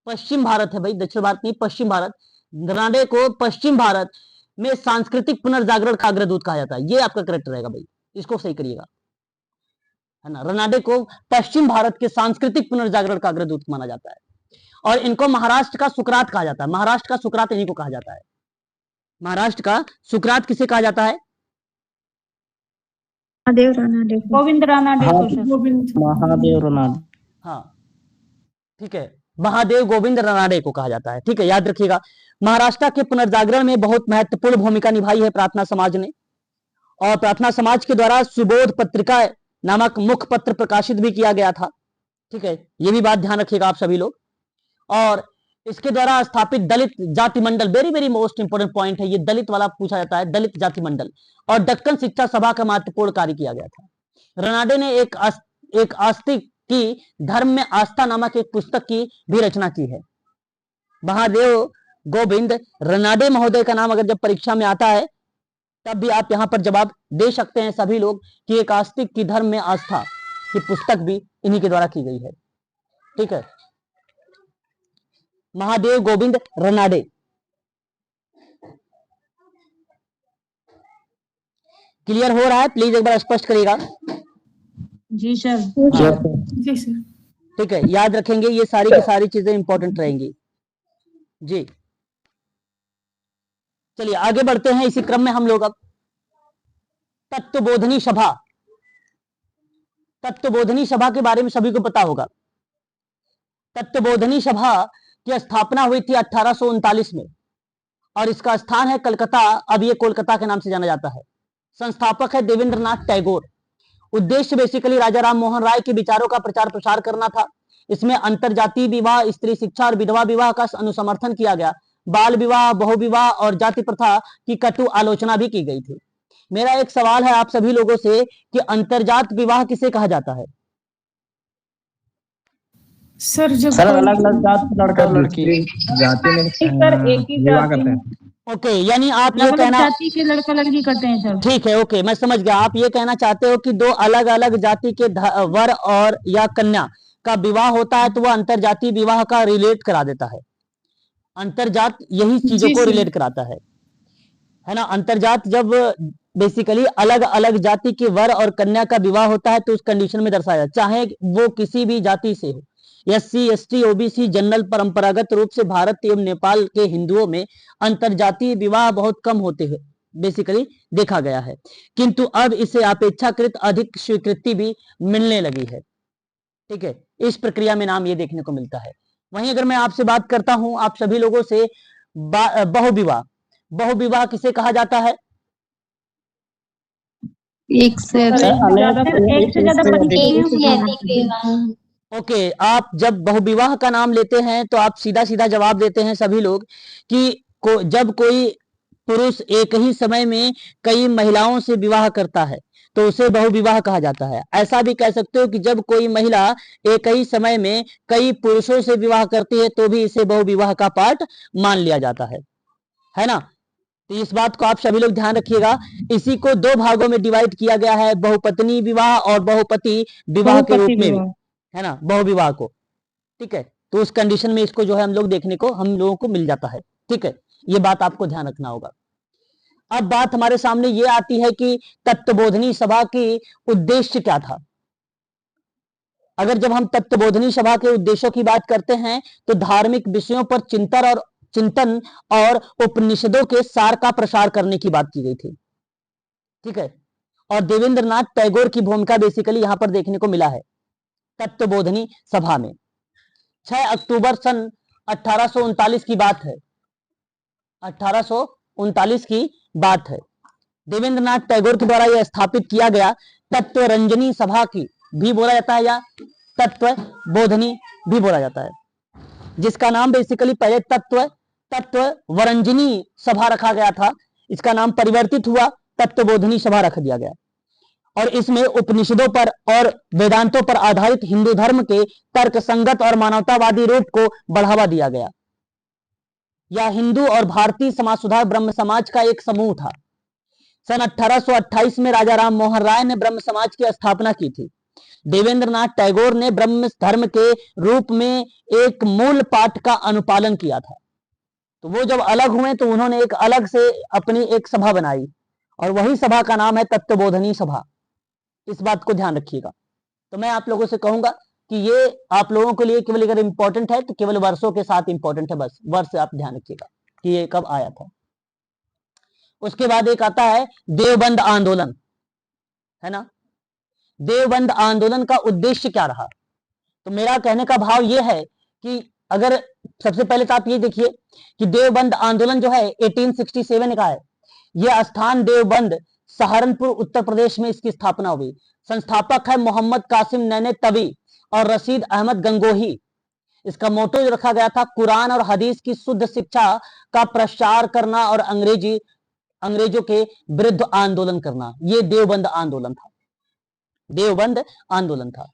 पश्चिम भारत है भाई, दक्षिण भारत नहीं, पश्चिम भारत। रनाडे को पश्चिम भारत में सांस्कृतिक पुनर्जागरण का अग्रदूत कहा जाता है, ये आपका करेक्ट रहेगा भाई, इसको सही करिएगा, है ना। रनाडे को पश्चिम भारत के सांस्कृतिक पुनर्जागरण का अग्रदूत माना जाता है, और इनको महाराष्ट्र का सुकरात कहा जाता है, महाराष्ट्र का सुकरात इन्हीं को कहा जाता है। महाराष्ट्र का सुकरात किसे कहा जाता है? महादेव रनाडे। गोविंद रानाडे महादेव रनाडे। हाँ, ठीक है, महादेव गोविंद रनाडे को कहा जाता है, ठीक है, याद रखिएगा। महाराष्ट्र के पुनर्जागरण में बहुत महत्वपूर्ण भूमिका निभाई है प्रार्थना समाज ने, और प्रार्थना समाज के द्वारा सुबोध पत्रिका नामक मुख्य पत्र प्रकाशित भी किया गया था, ठीक है, ये भी बात ध्यान रखिएगा आप सभी लोग। और इसके द्वारा स्थापित दलित जाति मंडल, very very most important point है ये, दलित वाला पूछा जाता है, दलित जाति मंडल और दक्कन शिक्षा सभा का महत्वपूर्ण कार्य किया गया था। रनाडे ने एक आस्तिक की धर्म में आस्था नामक एक पुस्तक की भी रचना की है। महादेव गोविंद रनाडे महोदय का नाम अगर जब परीक्षा में आता है तब भी आप यहां पर जवाब दे सकते हैं सभी लोग कि एक आस्तिक की धर्म में आस्था की पुस्तक भी इन्हीं के द्वारा की गई है, ठीक है। महादेव गोविंद रनाडे, क्लियर हो रहा है? प्लीज एक बार स्पष्ट करिएगा। जी सर। जी सर। ठीक है, याद रखेंगे, ये सारी की सारी चीजें इंपॉर्टेंट रहेंगी जी। चलिए आगे बढ़ते हैं इसी क्रम में हम लोग अब तत्वबोधनी सभा, तत्वबोधनी सभा के बारे में सभी को पता होगा। तत्वबोधनी सभा की स्थापना हुई थी 1839 में, और इसका स्थान है कलकत्ता, अब ये कोलकाता के नाम से जाना जाता है। संस्थापक है देवेंद्रनाथ टैगोर। उद्देश्य बेसिकली राजा राम मोहन राय के विचारों का प्रचार प्रसार करना था। इसमें अंतरजातीय विवाह, स्त्री शिक्षा और विधवा विवाह का अनुसमर्थन किया गया। बाल विवाह, बहुविवाह और जाति प्रथा की कटु आलोचना भी की गई थी। मेरा एक सवाल है आप सभी लोगों से कि अंतरजात विवाह किसे कहा जाता है? सर जब सर अलग अलग जात लड़का लड़की जाति में सर एक ही विवाह जाति करते में हैं। ओके, यानी आप ये अलग अलग कहना, जाति के लड़का लड़की करते हैं सर। ठीक है, ओके, मैं समझ गया। आप ये कहना चाहते हो कि दो अलग अलग जाति के वर और या कन्या का विवाह होता है तो वह अंतरजातीय विवाह का रिलेट करा देता है। अंतरजात यही चीजों को रिलेट कराता है ना। अंतरजात जब बेसिकली अलग अलग जाति के वर और कन्या का विवाह होता है तो उस कंडीशन में दर्शाया, चाहे वो किसी भी जाति से हो, SC ST OBC जनरल। परंपरागत रूप से भारत एवं नेपाल के हिंदुओं में अंतरजातीय विवाह बहुत कम होते हैं बेसिकली देखा गया है, किंतु अब इसे अपेक्षाकृत अधिक स्वीकृति भी मिलने लगी है। ठीक है, इस प्रक्रिया में नाम ये देखने को मिलता है। वहीं अगर मैं आपसे बात करता हूं आप सभी लोगों से बहुविवाह, बहुविवाह किसे कहा जाता है? एक से सर अधिक एक से ज्यादा पति एक से अधिक विवाह। ओके, आप जब बहुविवाह का नाम लेते हैं तो आप सीधा सीधा जवाब देते हैं सभी लोग कि जब कोई पुरुष एक ही समय में कई महिलाओं से विवाह करता है तो उसे बहुविवाह कहा जाता है। ऐसा भी कह सकते हो कि जब कोई महिला एक ही समय में कई पुरुषों से विवाह करती है तो भी इसे बहुविवाह का पार्ट मान लिया जाता है ना। तो इस बात को आप सभी लोग ध्यान रखिएगा। इसी को दो भागों में डिवाइड किया गया है, बहुपत्नी विवाह और बहुपति विवाह के रूप में भी, है ना, बहुविवाह को। ठीक है, तो उस कंडीशन में इसको जो है हम लोगों को मिल जाता है। ठीक है, ये बात आपको ध्यान रखना होगा। अब बात हमारे सामने ये आती है कि तत्वबोधिनी सभा की उद्देश्य क्या था। अगर जब हम तत्वबोधिनी सभा के उद्देश्यों की बात करते हैं तो धार्मिक विषयों पर चिंतन और उपनिषदों के सार का प्रसार करने की बात की गई थी। ठीक है, और देवेंद्रनाथ टैगोर की भूमिका बेसिकली यहां पर देखने को मिला है तत्वबोधिनी सभा में। 6 अक्टूबर सन 1839 की बात है, 1839 की बात है। देवेंद्रनाथ टैगोर के द्वारा यह स्थापित किया गया तत्वरंजनी सभा की भी बोला जाता है या तत्वबोधिनी भी बोला जाता है, जिसका नाम बेसिकली पहले तत्वरंजनी सभा रखा गया था। इसका नाम परिवर्तित हुआ, तत्वबोधिनी सभा रख दिया गया और इसमें उपनिषदों पर और वेदांतों पर आधारित हिंदू धर्म के तर्कसंगत और मानवतावादी रूप को बढ़ावा दिया गया। यह हिंदू और भारतीय समाज सुधार ब्रह्म समाज का एक समूह था। सन 1828 में राजा राम मोहन राय ने ब्रह्म समाज की स्थापना की थी। देवेंद्रनाथ टैगोर ने ब्रह्म धर्म के रूप में एक मूल पाठ का अनुपालन किया था। तो वो जब अलग हुए तो उन्होंने एक अलग से अपनी एक सभा बनाई और वही सभा का नाम है तत्वबोधिनी सभा। इस बात को ध्यान रखिएगा। तो मैं आप लोगों से कहूंगा कि ये आप लोगों के लिए केवल अगर इंपॉर्टेंट है तो केवल वर्षों के साथ इंपॉर्टेंट है, बस वर्ष आप ध्यान रखिएगा कि ये कब आया था। उसके बाद एक आता है देवबंद आंदोलन, है ना। देवबंद आंदोलन का उद्देश्य क्या रहा? तो मेरा कहने का भाव यह है कि अगर सबसे पहले तो आप ये देखिए कि देवबंद आंदोलन जो है 1867 का है। यह स्थान देवबंद सहारनपुर उत्तर प्रदेश में इसकी स्थापना हुई। संस्थापक है मोहम्मद कासिम नैने तवी और रशीद अहमद गंगोही। इसका मोटो जो रखा गया था कुरान और हदीस की शुद्ध शिक्षा का प्रचार करना और अंग्रेजों के विरुद्ध आंदोलन करना। यह देवबंद आंदोलन था, देवबंद आंदोलन था।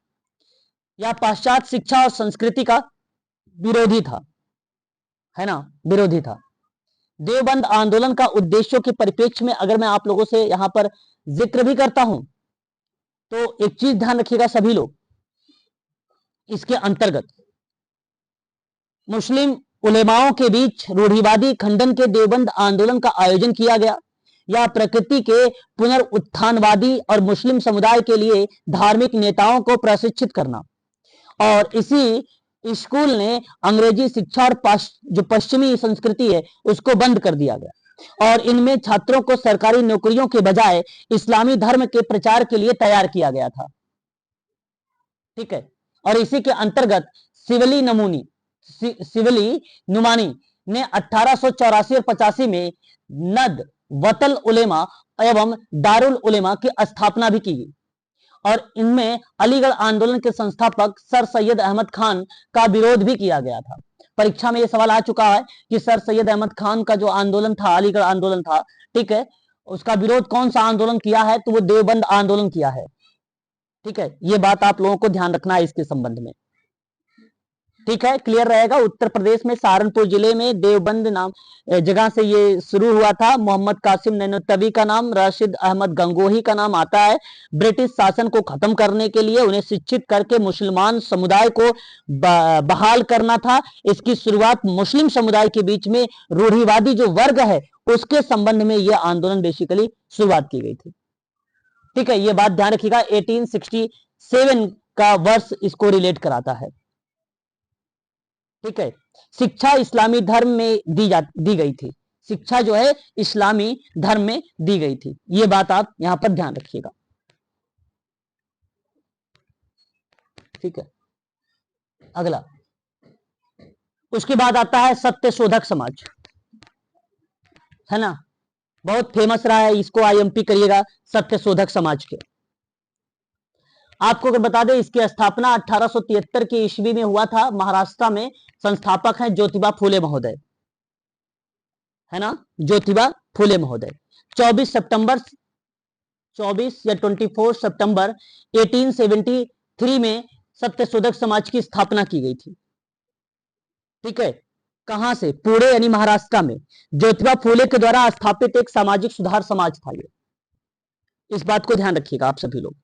यह पाश्चात्य शिक्षा और संस्कृति का विरोधी था, है ना, विरोधी था। देवबंद आंदोलन का उद्देश्यों के परिप्रेक्ष्य में अगर मैं आप लोगों से यहां पर जिक्र भी करता हूं तो एक चीज ध्यान रखिएगा सभी लोग, इसके अंतर्गत मुस्लिम उलेमाओं के बीच रूढ़िवादी खंडन के देवबंद आंदोलन का आयोजन किया गया। यह प्रकृति के पुनरुत्थानवादी और मुस्लिम समुदाय के लिए धार्मिक नेताओं को प्रशिक्षित करना, और इसी स्कूल ने अंग्रेजी शिक्षा और जो पश्चिमी संस्कृति है उसको बंद कर दिया गया और इनमें छात्रों को सरकारी नौकरियों के बजाय इस्लामी धर्म के प्रचार के लिए तैयार किया गया था। ठीक है, और इसी के अंतर्गत सिवली नुमानी ने 1884 और 85 में नद वतल उलेमा एवं दारुल उलेमा की स्थापना भी की और इनमें अलीगढ़ आंदोलन के संस्थापक सर सैयद अहमद खान का विरोध भी किया गया था। परीक्षा में यह सवाल आ चुका है कि सर सैयद अहमद खान का जो आंदोलन था, अलीगढ़ आंदोलन था, ठीक है, उसका विरोध कौन सा आंदोलन किया है? तो वो देवबंद आंदोलन किया है। ठीक है, ये बात आप लोगों को ध्यान रखना है इसके संबंध में। ठीक है, क्लियर रहेगा। उत्तर प्रदेश में सहारनपुर जिले में देवबंद नाम जगह से ये शुरू हुआ था। मोहम्मद कासिम नैनोतवी का नाम, राशिद अहमद गंगोही का नाम आता है। ब्रिटिश शासन को खत्म करने के लिए उन्हें शिक्षित करके मुसलमान समुदाय को बहाल करना था। इसकी शुरुआत मुस्लिम समुदाय के बीच में रूढ़िवादी जो वर्ग है उसके संबंध में यह आंदोलन बेसिकली शुरुआत की गई थी। ठीक है, ये बात ध्यान रखिएगा। 1867 का वर्ष इसको रिलेट कराता है। ठीक है, शिक्षा इस्लामी धर्म में दी गई थी। शिक्षा जो है इस्लामी धर्म में दी गई थी, ये बात आप यहां पर ध्यान रखिएगा। ठीक है, अगला उसके बाद आता है सत्य शोधक समाज, है ना, बहुत फेमस रहा है, इसको आईएमपी करिएगा। सत्य शोधक समाज के आपको अगर बता दें, इसकी स्थापना 1873 की ईस्वी में हुआ था। महाराष्ट्र में संस्थापक हैं ज्योतिबा फूले महोदय, है ना, ज्योतिबा फूले महोदय। 24 या 24 सितंबर 1873 में सत्य शोधक समाज की स्थापना की गई थी। ठीक है, कहां से? पुणे यानी महाराष्ट्र में ज्योतिबा फूले के द्वारा स्थापित एक सामाजिक सुधार समाज था ये। इस बात को ध्यान रखिएगा आप सभी लोग।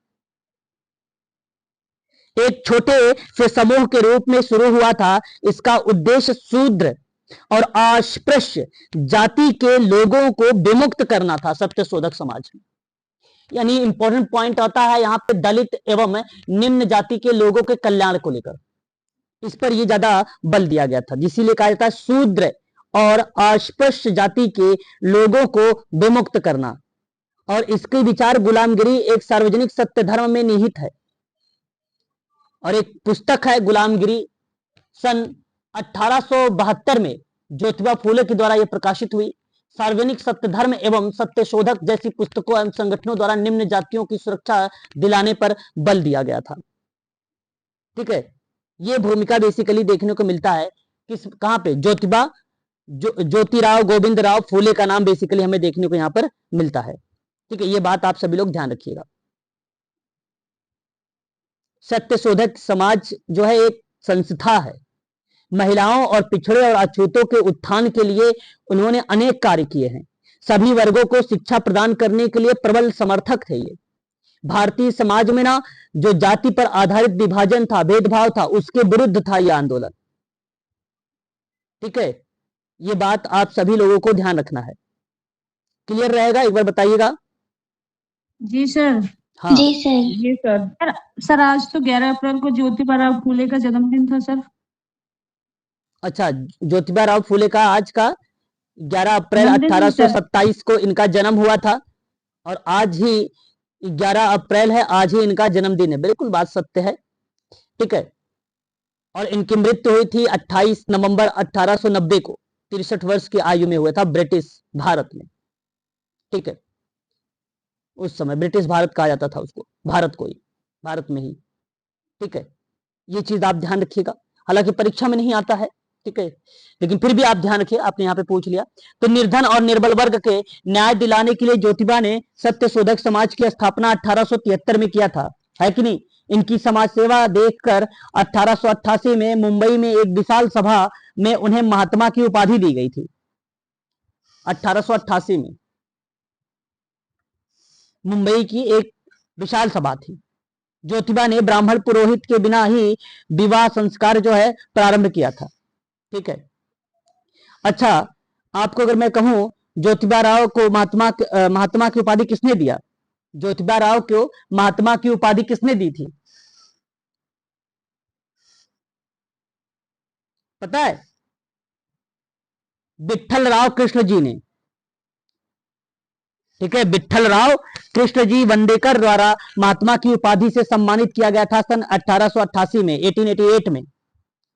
एक छोटे से समूह के रूप में शुरू हुआ था। इसका उद्देश्य शूद्र और अस्पृश्य जाति के लोगों को विमुक्त करना था। सत्य शोधक समाज में यानी इंपॉर्टेंट पॉइंट आता है यहां पे दलित एवं निम्न जाति के लोगों के कल्याण को लेकर, इस पर यह ज्यादा बल दिया गया था। इसीलिए कहा जाता है शूद्र और अस्पृश्य जाति के लोगों को विमुक्त करना। और इसके विचार गुलामगिरी एक सार्वजनिक सत्य धर्म में निहित है। और एक पुस्तक है गुलामगिरी, सन 1872 में ज्योतिबा फूले के द्वारा यह प्रकाशित हुई। सार्वजनिक सत्य धर्म एवं सत्य शोधक जैसी पुस्तकों एवं संगठनों द्वारा निम्न जातियों की सुरक्षा दिलाने पर बल दिया गया था। ठीक है, यह भूमिका बेसिकली देखने को मिलता है कहां पे? ज्योतिराव गोविंद राव फूले का नाम बेसिकली हमें देखने को यहां पर मिलता है। ठीक है, यह बात आप सभी लोग ध्यान रखिएगा। सत्य शोधक समाज जो है एक संस्था है। महिलाओं और पिछड़े और अछूतों के उत्थान के लिए उन्होंने अनेक कार्य किए हैं। सभी वर्गों को शिक्षा प्रदान करने के लिए प्रबल समर्थक थे ये। भारतीय समाज में ना जो जाति पर आधारित विभाजन था, भेदभाव था, उसके विरुद्ध था यह आंदोलन। ठीक है, ये बात आप सभी लोगों को ध्यान रखना है। क्लियर रहेगा? एक बार बताइएगा। जी सर। हाँ जी सर। जी सर। सर आज तो 11 अप्रैल को ज्योतिबा राव फूले का जन्मदिन था सर। अच्छा, ज्योतिबा राव फूले का आज का 11 अप्रैल जन्मदिन है सर। 1827 को इनका जन्म हुआ था और आज ही 11 अप्रैल है, आज ही इनका जन्मदिन है। बिल्कुल बात सत्य है। ठीक है, और इनकी मृत्यु हुई थी 28 नवंबर 1890 को। 63 वर्ष की आयु में हुआ था ब्रिटिश भारत में। ठीक है, उस समय ब्रिटिश भारत कहा जाता था उसको, भारत को ही, भारत में ही। ठीक है, ये चीज आप ध्यान रखिएगा। हालांकि परीक्षा में नहीं आता है, ठीक है, लेकिन फिर भी आप ध्यान रखिए, आपने यहाँ पे पूछ लिया। तो निर्धन और निर्बल वर्ग के न्याय दिलाने के लिए ज्योतिबा ने सत्य शोधक समाज की स्थापना 1873 में किया था, है कि नहीं? इनकी समाज सेवा देखकर 1888 में मुंबई में एक विशाल सभा में उन्हें महात्मा की उपाधि दी गई थी। 1888 में मुंबई की एक विशाल सभा थी। ज्योतिबा ने ब्राह्मण पुरोहित के बिना ही विवाह संस्कार जो है प्रारंभ किया था। ठीक है, अच्छा, आपको अगर मैं कहूं ज्योतिबा राव को महात्मा की उपाधि किसने दिया? ज्योतिबा राव को महात्मा की उपाधि किसने दी थी, पता है? विट्ठल राव कृष्ण जी ने। ठीक है, विट्ठल राव कृष्ण जी वंडेकर द्वारा महात्मा की उपाधि से सम्मानित किया गया था सन 1888 में, 1888 में।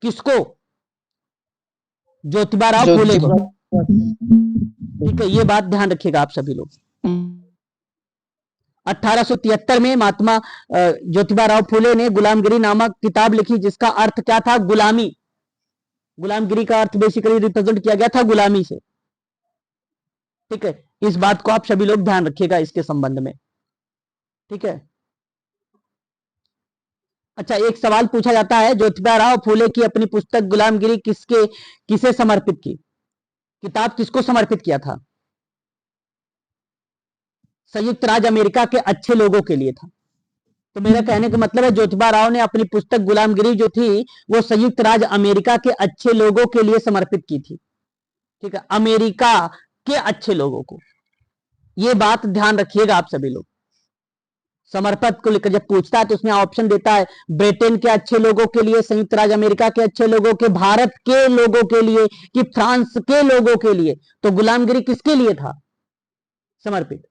किसको? ज्योतिबा राव फूले को। ठीक है, ये बात ध्यान रखिएगा आप सभी लोग। 1873 में महात्मा ज्योतिबा राव फूले ने गुलामगिरी नामक किताब लिखी, जिसका अर्थ क्या था? गुलामी। गुलामगिरी का अर्थ बेसिकली रिप्रेजेंट किया गया था गुलामी से। ठीक है, इस बात को आप सभी लोग ध्यान रखिएगा इसके संबंध में। ठीक है, अच्छा, एक सवाल पूछा जाता है, ज्योतिबा राव फूले की अपनी पुस्तक गुलामगिरी किसे समर्पित की? किताब किसको समर्पित किया था? संयुक्त राज्य अमेरिका के अच्छे लोगों के लिए था। तो मेरा कहने का मतलब है ज्योतिबा राव ने अपनी पुस्तक गुलामगिरी जो थी वो संयुक्त राज्य अमेरिका के अच्छे लोगों के लिए समर्पित की थी। ठीक है, अमेरिका के अच्छे लोगों को, ये बात ध्यान रखिएगा आप सभी लोग। समर्पित को लेकर जब पूछता है तो उसमें ऑप्शन देता है ब्रिटेन के अच्छे लोगों के लिए, संयुक्त राज्य अमेरिका के अच्छे लोगों के, भारत के लोगों के लिए कि फ्रांस के लोगों के लिए। तो गुलामगिरी किसके लिए था समर्पित?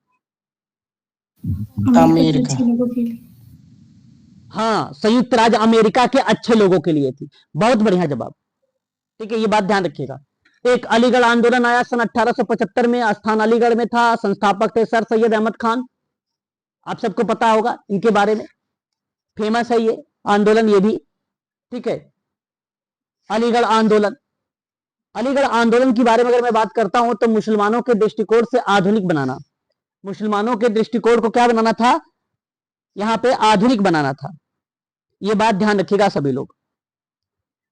अमेरिका। हाँ, संयुक्त राज्य अमेरिका के अच्छे लोगों के लिए थी। बहुत बढ़िया जवाब। ठीक है, ये बात ध्यान रखिएगा। एक अलीगढ़ आंदोलन आया सन 1875 में, स्थान अलीगढ़ में था, संस्थापक थे सर सैयद अहमद खान। आप सबको पता होगा इनके बारे में, फेमस है ये आंदोलन ये भी। ठीक है, अलीगढ़ आंदोलन। अलीगढ़ आंदोलन के बारे में अगर मैं बात करता हूं तो मुसलमानों के दृष्टिकोण से आधुनिक बनाना, मुसलमानों के दृष्टिकोण को क्या बनाना था, यहां पे आधुनिक बनाना था। ये बात ध्यान रखिएगा सभी लोग।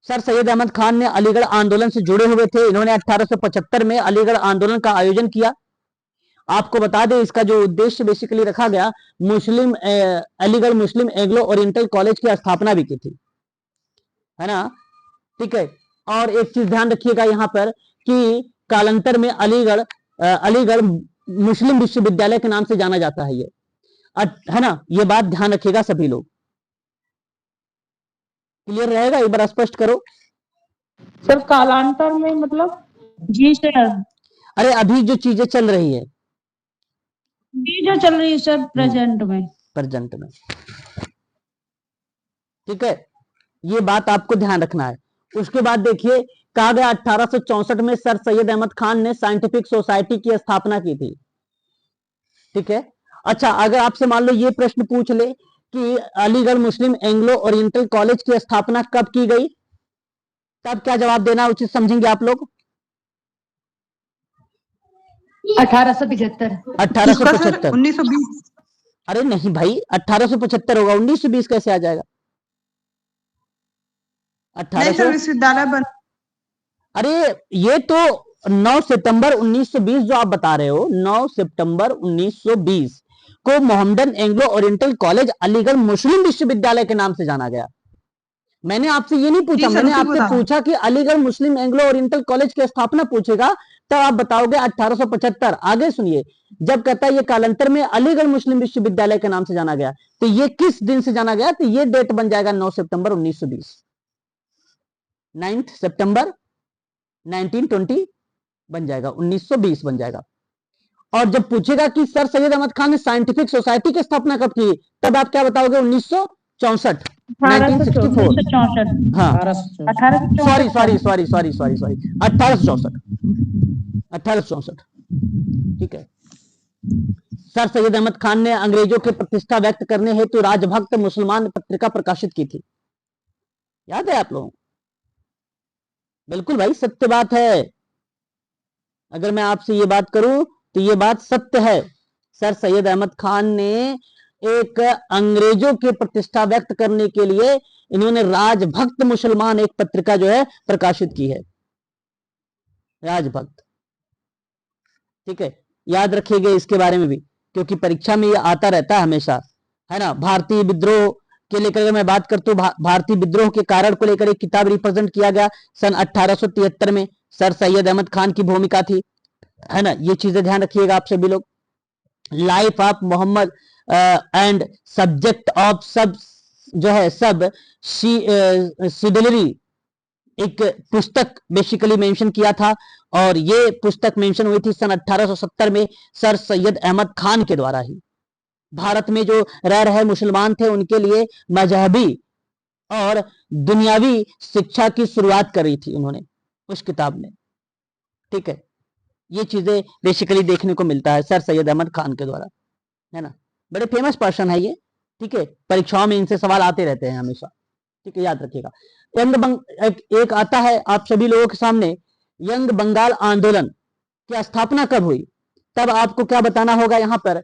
सर सैयद अहमद खान ने अलीगढ़ आंदोलन से जुड़े हुए थे। इन्होंने 1875 में अलीगढ़ आंदोलन का आयोजन किया। आपको बता दें इसका जो उद्देश्य बेसिकली रखा गया, अलीगढ़ मुस्लिम एंग्लो ओरिएंटल कॉलेज की स्थापना भी की थी, है ना। ठीक है, और एक चीज ध्यान रखिएगा यहां पर कि कालांतर में अलीगढ़ मुस्लिम विश्वविद्यालय के नाम से जाना जाता है ये, है ना। ये बात ध्यान रखिएगा सभी लोग। क्लियर रहेगा? एक बार स्पष्ट करो। सर कालांतर में मतलब? जी सर। अरे अभी जो चीजें चल रही है, जी जो चल रही है सर प्रेजेंट में। प्रेजेंट में, ठीक है, ये बात आपको ध्यान रखना है। उसके बाद देखिए, कहा गया 1864 में सर सैयद अहमद खान ने साइंटिफिक सोसाइटी की स्थापना की थी। ठीक है, अच्छा, अगर आपसे मान लो ये प्रश्न पूछ ले कि अलीगढ़ मुस्लिम एंग्लो ओरिएंटल कॉलेज की स्थापना कब की गई, तब क्या जवाब देना उचित समझेंगे आप लोग? 1875। 1875। 1920। अरे नहीं भाई, 1875 होगा, 1920 कैसे आ जाएगा? नहीं सर, विश्वविद्यालय बन। अरे ये तो 9 सितंबर 1920 जो आप बता रहे हो, 9 सितंबर 1920 को Mohammedan Anglo Oriental College Aligarh मुस्लिम विश्वविद्यालय के नाम से जाना गया। मैंने आपसे ये नहीं पूछा, मैंने आपसे पूछा कि अलीगढ़ मुस्लिम एंग्लो ओरिएंटल कॉलेज की स्थापना पूछेगा तब आप बताओगे 1875। आगे सुनिए, जब कहता है ये कालांतर में अलीगढ़ मुस्लिम विश्वविद्यालय के नाम से जाना गया, तो ये किस दिन से जाना गया? तो ये डेट बन जाएगा 9 सितंबर 1920, 9 सितंबर 1920 बन जाएगा, 1920 बन जाएगा। और जब पूछेगा कि सर सैयद अहमद खान ने साइंटिफिक सोसाइटी की स्थापना कब की, तब आप क्या बताओगे? 1964, 1964। हाँ, 1864। ठीक है, सर सैयद अहमद खान ने अंग्रेजों की प्रतिष्ठा व्यक्त करने हेतु राजभक्त मुसलमान पत्रिका प्रकाशित की थी। याद है आप लोगों? बिल्कुल भाई, सत्य बात है। अगर मैं आपसे ये बात करूं तो ये बात सत्य है। सर सैयद अहमद खान ने एक अंग्रेजों की प्रतिष्ठा व्यक्त करने के लिए इन्होंने राजभक्त मुसलमान एक पत्रिका जो है प्रकाशित की है, राजभक्त। ठीक है, याद रखिएगा इसके बारे में भी, क्योंकि परीक्षा में ये आता रहता है हमेशा, है ना। भारतीय विद्रोह के लेकर अगर मैं बात करता हूं, भारतीय विद्रोह के कारण को लेकर एक किताब रिप्रेजेंट किया गया सन 1873 में, सर सैयद अहमद खान की भूमिका थी, है ना। ये चीजें ध्यान रखिएगा आप सभी लोग। Life of Muhammad and subject of सब जो है सब सिडलरी एक पुस्तक बेसिकली मेंशन किया था, और ये पुस्तक मेंशन हुई थी सन 1870 में सर सैयद अहमद खान के द्वारा ही। भारत में जो रह रहे मुसलमान थे उनके लिए मजहबी और दुनियावी शिक्षा की शुरुआत करी थी उन्होंने उस किताब में। ठीक है, ये चीजें बेसिकली देखने को मिलता है सर सैयद अहमद खान के द्वारा, है ना। बड़े फेमस पर्सन है ये। ठीक है, परीक्षाओं में इनसे सवाल आते रहते हैं हमेशा। ठीक है, याद रखिएगा। एक आता है आप सभी लोगों के सामने, यंग बंगाल आंदोलन की स्थापना कब हुई, तब आपको क्या बताना होगा यहां पर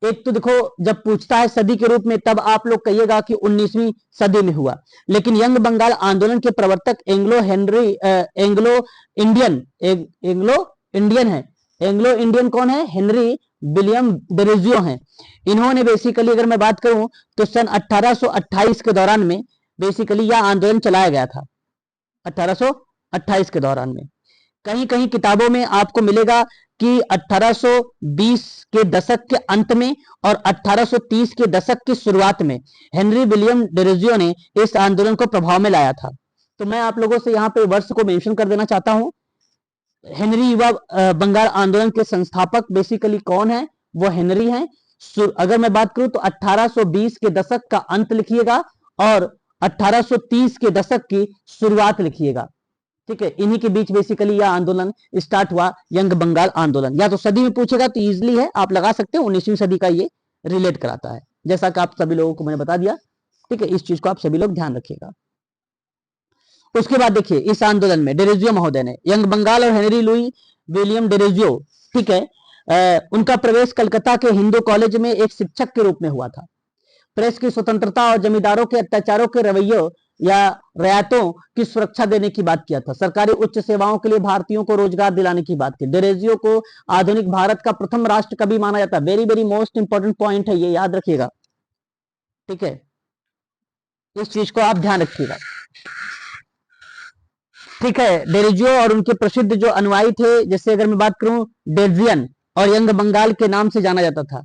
एक तो देखो, जब पूछता है सदी के रूप में तब आप लोग कहिएगा कि 19वीं सदी में हुआ, लेकिन यंग बंगाल आंदोलन के प्रवर्तक एंग्लो इंडियन है। एंग्लो इंडियन कौन है? हेनरी विलियम डेरोजियो हैं। इन्होंने बेसिकली अगर मैं बात करूं तो सन 1828 के दौरान में बेसिकली यह आंदोलन चलाया गया था। 1828 के दौरान में कहीं कहीं किताबों में आपको मिलेगा कि 1820 के दशक के अंत में और 1830 के दशक की शुरुआत में हेनरी विलियम डेरोजियो ने इस आंदोलन को प्रभाव में लाया था। तो मैं आप लोगों से यहाँ पे वर्ष को मेंशन कर देना चाहता हूं। हेनरी युवा बंगाल आंदोलन के संस्थापक बेसिकली कौन है? वो हेनरी हैं। अगर मैं बात करूं तो 1820 के दशक का अंत लिखिएगा और 1830 के दशक की शुरुआत लिखिएगा। ठीक है, इन्हीं के बीच बेसिकली यह आंदोलन स्टार्ट हुआ, यंग बंगाल आंदोलन। या तो सदी में पूछेगा तो इजीली है, आप लगा सकते हो, 19वीं सदी का ये रिलेट कराता है, जैसा कि आप सभी लोगों को मैंने बता दिया। ठीक है, इस चीज को आप सभी लोग ध्यान रखिएगा। उसके बाद देखिए, इस आंदोलन में डेरोजियो महोदय ने, यंग बंगाल और हेनरी लुई विलियम डेरोजियो, ठीक है, उनका प्रवेश कलकत्ता के हिंदू कॉलेज में एक शिक्षक के रूप में हुआ था। प्रेस की स्वतंत्रता और जमींदारों के अत्याचारों के रवैयों या रियायतों की सुरक्षा देने की बात किया था। सरकारी उच्च सेवाओं के लिए भारतीयों को रोजगार दिलाने की बात की। डेरोजियो को आधुनिक भारत का प्रथम राष्ट्र कवि माना जाता है। Very very most important point है, ये याद रखिएगा। ठीक है, इस चीज को आप ध्यान रखिएगा। ठीक है, डेरोजियो और उनके प्रसिद्ध जो अनुयायी थे, जैसे अगर मैं बात करूं डेजियन और यंग बंगाल के नाम से जाना जाता था,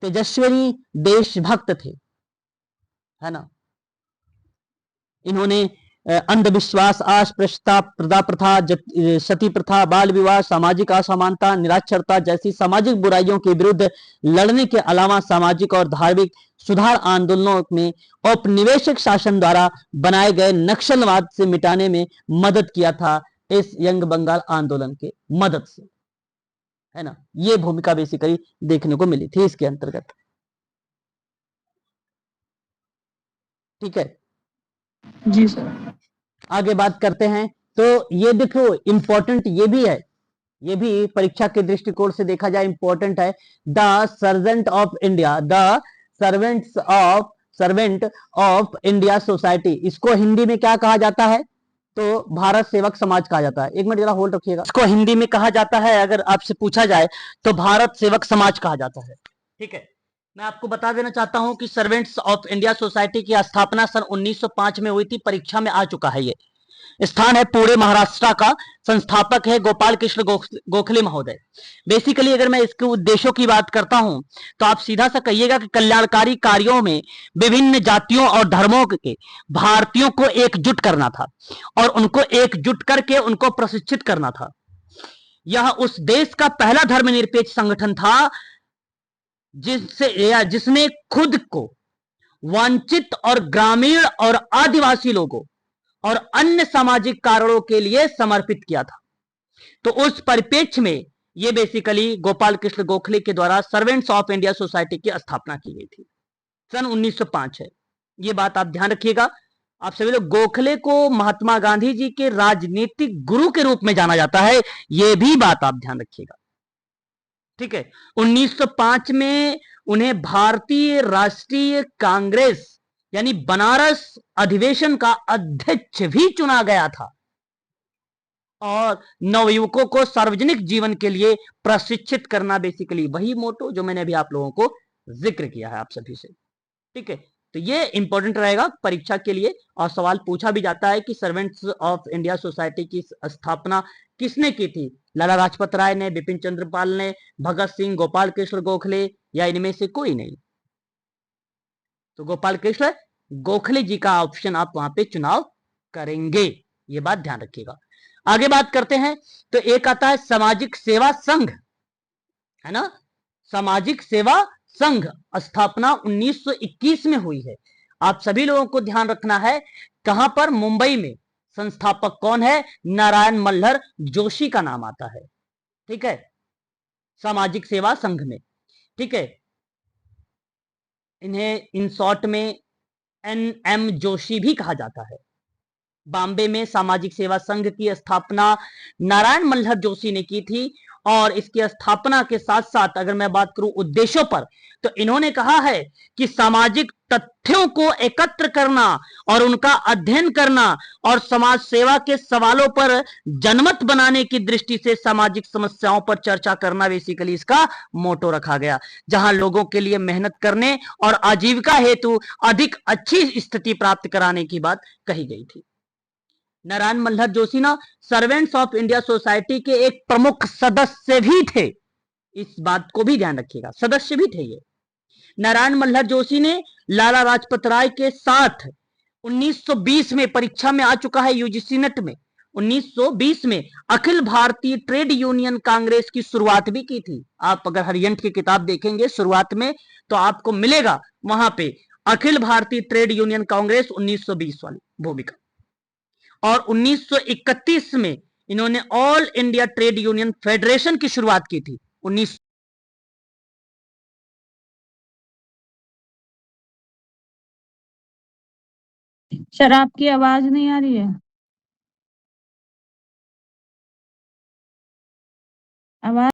तेजस्वी देशभक्त थे, है ना। इन्होंने अंधविश्वास, अस्पृश्यता, प्रदा प्रथा, सती प्रथा, बाल विवाह, सामाजिक असमानता, निरक्षरता जैसी सामाजिक बुराइयों के विरुद्ध लड़ने के अलावा सामाजिक और धार्मिक सुधार आंदोलनों में औपनिवेशिक शासन द्वारा बनाए गए नक्सलवाद से मिटाने में मदद किया था, इस यंग बंगाल आंदोलन के मदद से, है ना। ये भूमिका बेसिकली देखने को मिली थी इसके अंतर्गत। ठीक है जी सर। आगे बात करते हैं। तो ये देखो इंपॉर्टेंट ये भी है, ये भी परीक्षा के दृष्टिकोण से देखा जाए इंपॉर्टेंट है। The servant of India, the servant of India society, इसको हिंदी में क्या कहा जाता है? तो भारत सेवक समाज कहा जाता है। एक मिनट जरा होल्ड रखिएगा। इसको हिंदी में कहा जाता है, अगर आपसे पूछा जाए तो भारत सेवक समाज कहा जाता है। ठीक है, मैं आपको बता देना चाहता हूं कि सर्वेंट्स ऑफ इंडिया सोसाइटी की स्थापना सन 1905 में हुई थी। परीक्षा में आ चुका है, ये स्थान है पुणे महाराष्ट्र का। संस्थापक है गोपाल कृष्ण गोखले महोदय। बेसिकली अगर मैं इसके उद्देश्यों की बात करता हूं तो आप सीधा सा कहिएगा कि कल्याणकारी कार्यों में विभिन्न जातियों और धर्मों के भारतीयों को एकजुट करना था और उनको एकजुट करके उनको प्रशिक्षित करना था। यह उस देश का पहला धर्मनिरपेक्ष संगठन था जिसने खुद को वंचित और ग्रामीण और आदिवासी लोगों और अन्य सामाजिक कारणों के लिए समर्पित किया था। तो उस परिप्रेक्ष्य में यह बेसिकली गोपाल कृष्ण गोखले के द्वारा सर्वेंट्स ऑफ इंडिया सोसाइटी की स्थापना की गई थी। सन 1905 है, यह बात आप ध्यान रखिएगा। आप सभी लोग, गोखले को महात्मा गांधी जी के राजनीतिक गुरु के रूप में जाना जाता है, यह भी बात आप ध्यान रखिएगा। ठीक है, 1905 में उन्हें भारतीय राष्ट्रीय कांग्रेस यानी बनारस अधिवेशन का अध्यक्ष भी चुना गया था और नवयुवकों को सार्वजनिक जीवन के लिए प्रशिक्षित करना, बेसिकली वही मोटो जो मैंने अभी आप लोगों को जिक्र किया है आप सभी से। ठीक है, तो ये इंपॉर्टेंट रहेगा परीक्षा के लिए और सवाल पूछा भी जाता है कि सर्वेंट्स ऑफ इंडिया सोसाइटी की स्थापना किसने की थी? लाला लाजपत राय ने, बिपिन चंद्र पाल ने, भगत सिंह, गोपाल कृष्ण गोखले या इनमें से कोई नहीं? तो गोपाल कृष्ण गोखले जी का ऑप्शन आप वहां पे चुनाव करेंगे, ये बात ध्यान रखिएगा। आगे बात करते हैं तो एक आता है सामाजिक सेवा संघ, है ना। सामाजिक सेवा संघ स्थापना 1921 में हुई है। आप सभी लोगों को ध्यान रखना है, कहां पर? मुंबई में। संस्थापक कौन है? नारायण मल्हर जोशी का नाम आता है। ठीक है, सामाजिक सेवा संघ में। ठीक है, इन्हें इन शॉर्ट में NM जोशी भी कहा जाता है। बॉम्बे में सामाजिक सेवा संघ की स्थापना नारायण मल्हर जोशी ने की थी और इसकी स्थापना के साथ साथ अगर मैं बात करूं उद्देश्यों पर, तो इन्होंने कहा है कि सामाजिक तथ्यों को एकत्र करना और उनका अध्ययन करना और समाज सेवा के सवालों पर जनमत बनाने की दृष्टि से सामाजिक समस्याओं पर चर्चा करना बेसिकली इसका मोटो रखा गया, जहां लोगों के लिए मेहनत करने और आजीविका हेतु अधिक अच्छी स्थिति प्राप्त कराने की बात कही गई थी। नारायण मल्हर जोशी ना सर्वेंट्स ऑफ इंडिया सोसाइटी के एक प्रमुख सदस्य भी थे, इस बात को भी ध्यान रखिएगा, सदस्य भी थे ये। नारायण मल्हर जोशी ने लाला लाजपत राय के साथ 1920 में परीक्षा में आ चुका है, यूजीसी नेट में 1920 में अखिल भारतीय ट्रेड यूनियन कांग्रेस की शुरुआत भी की थी। आप अगर हरियंट की किताब देखेंगे शुरुआत में तो आपको मिलेगा वहां पे अखिल भारतीय ट्रेड यूनियन कांग्रेस 1920 वाली भूमिका। और 1931 में इन्होंने all India trade union federation की शुरुआत की थी। सर आपकी आवाज नहीं आ रही है। आवाज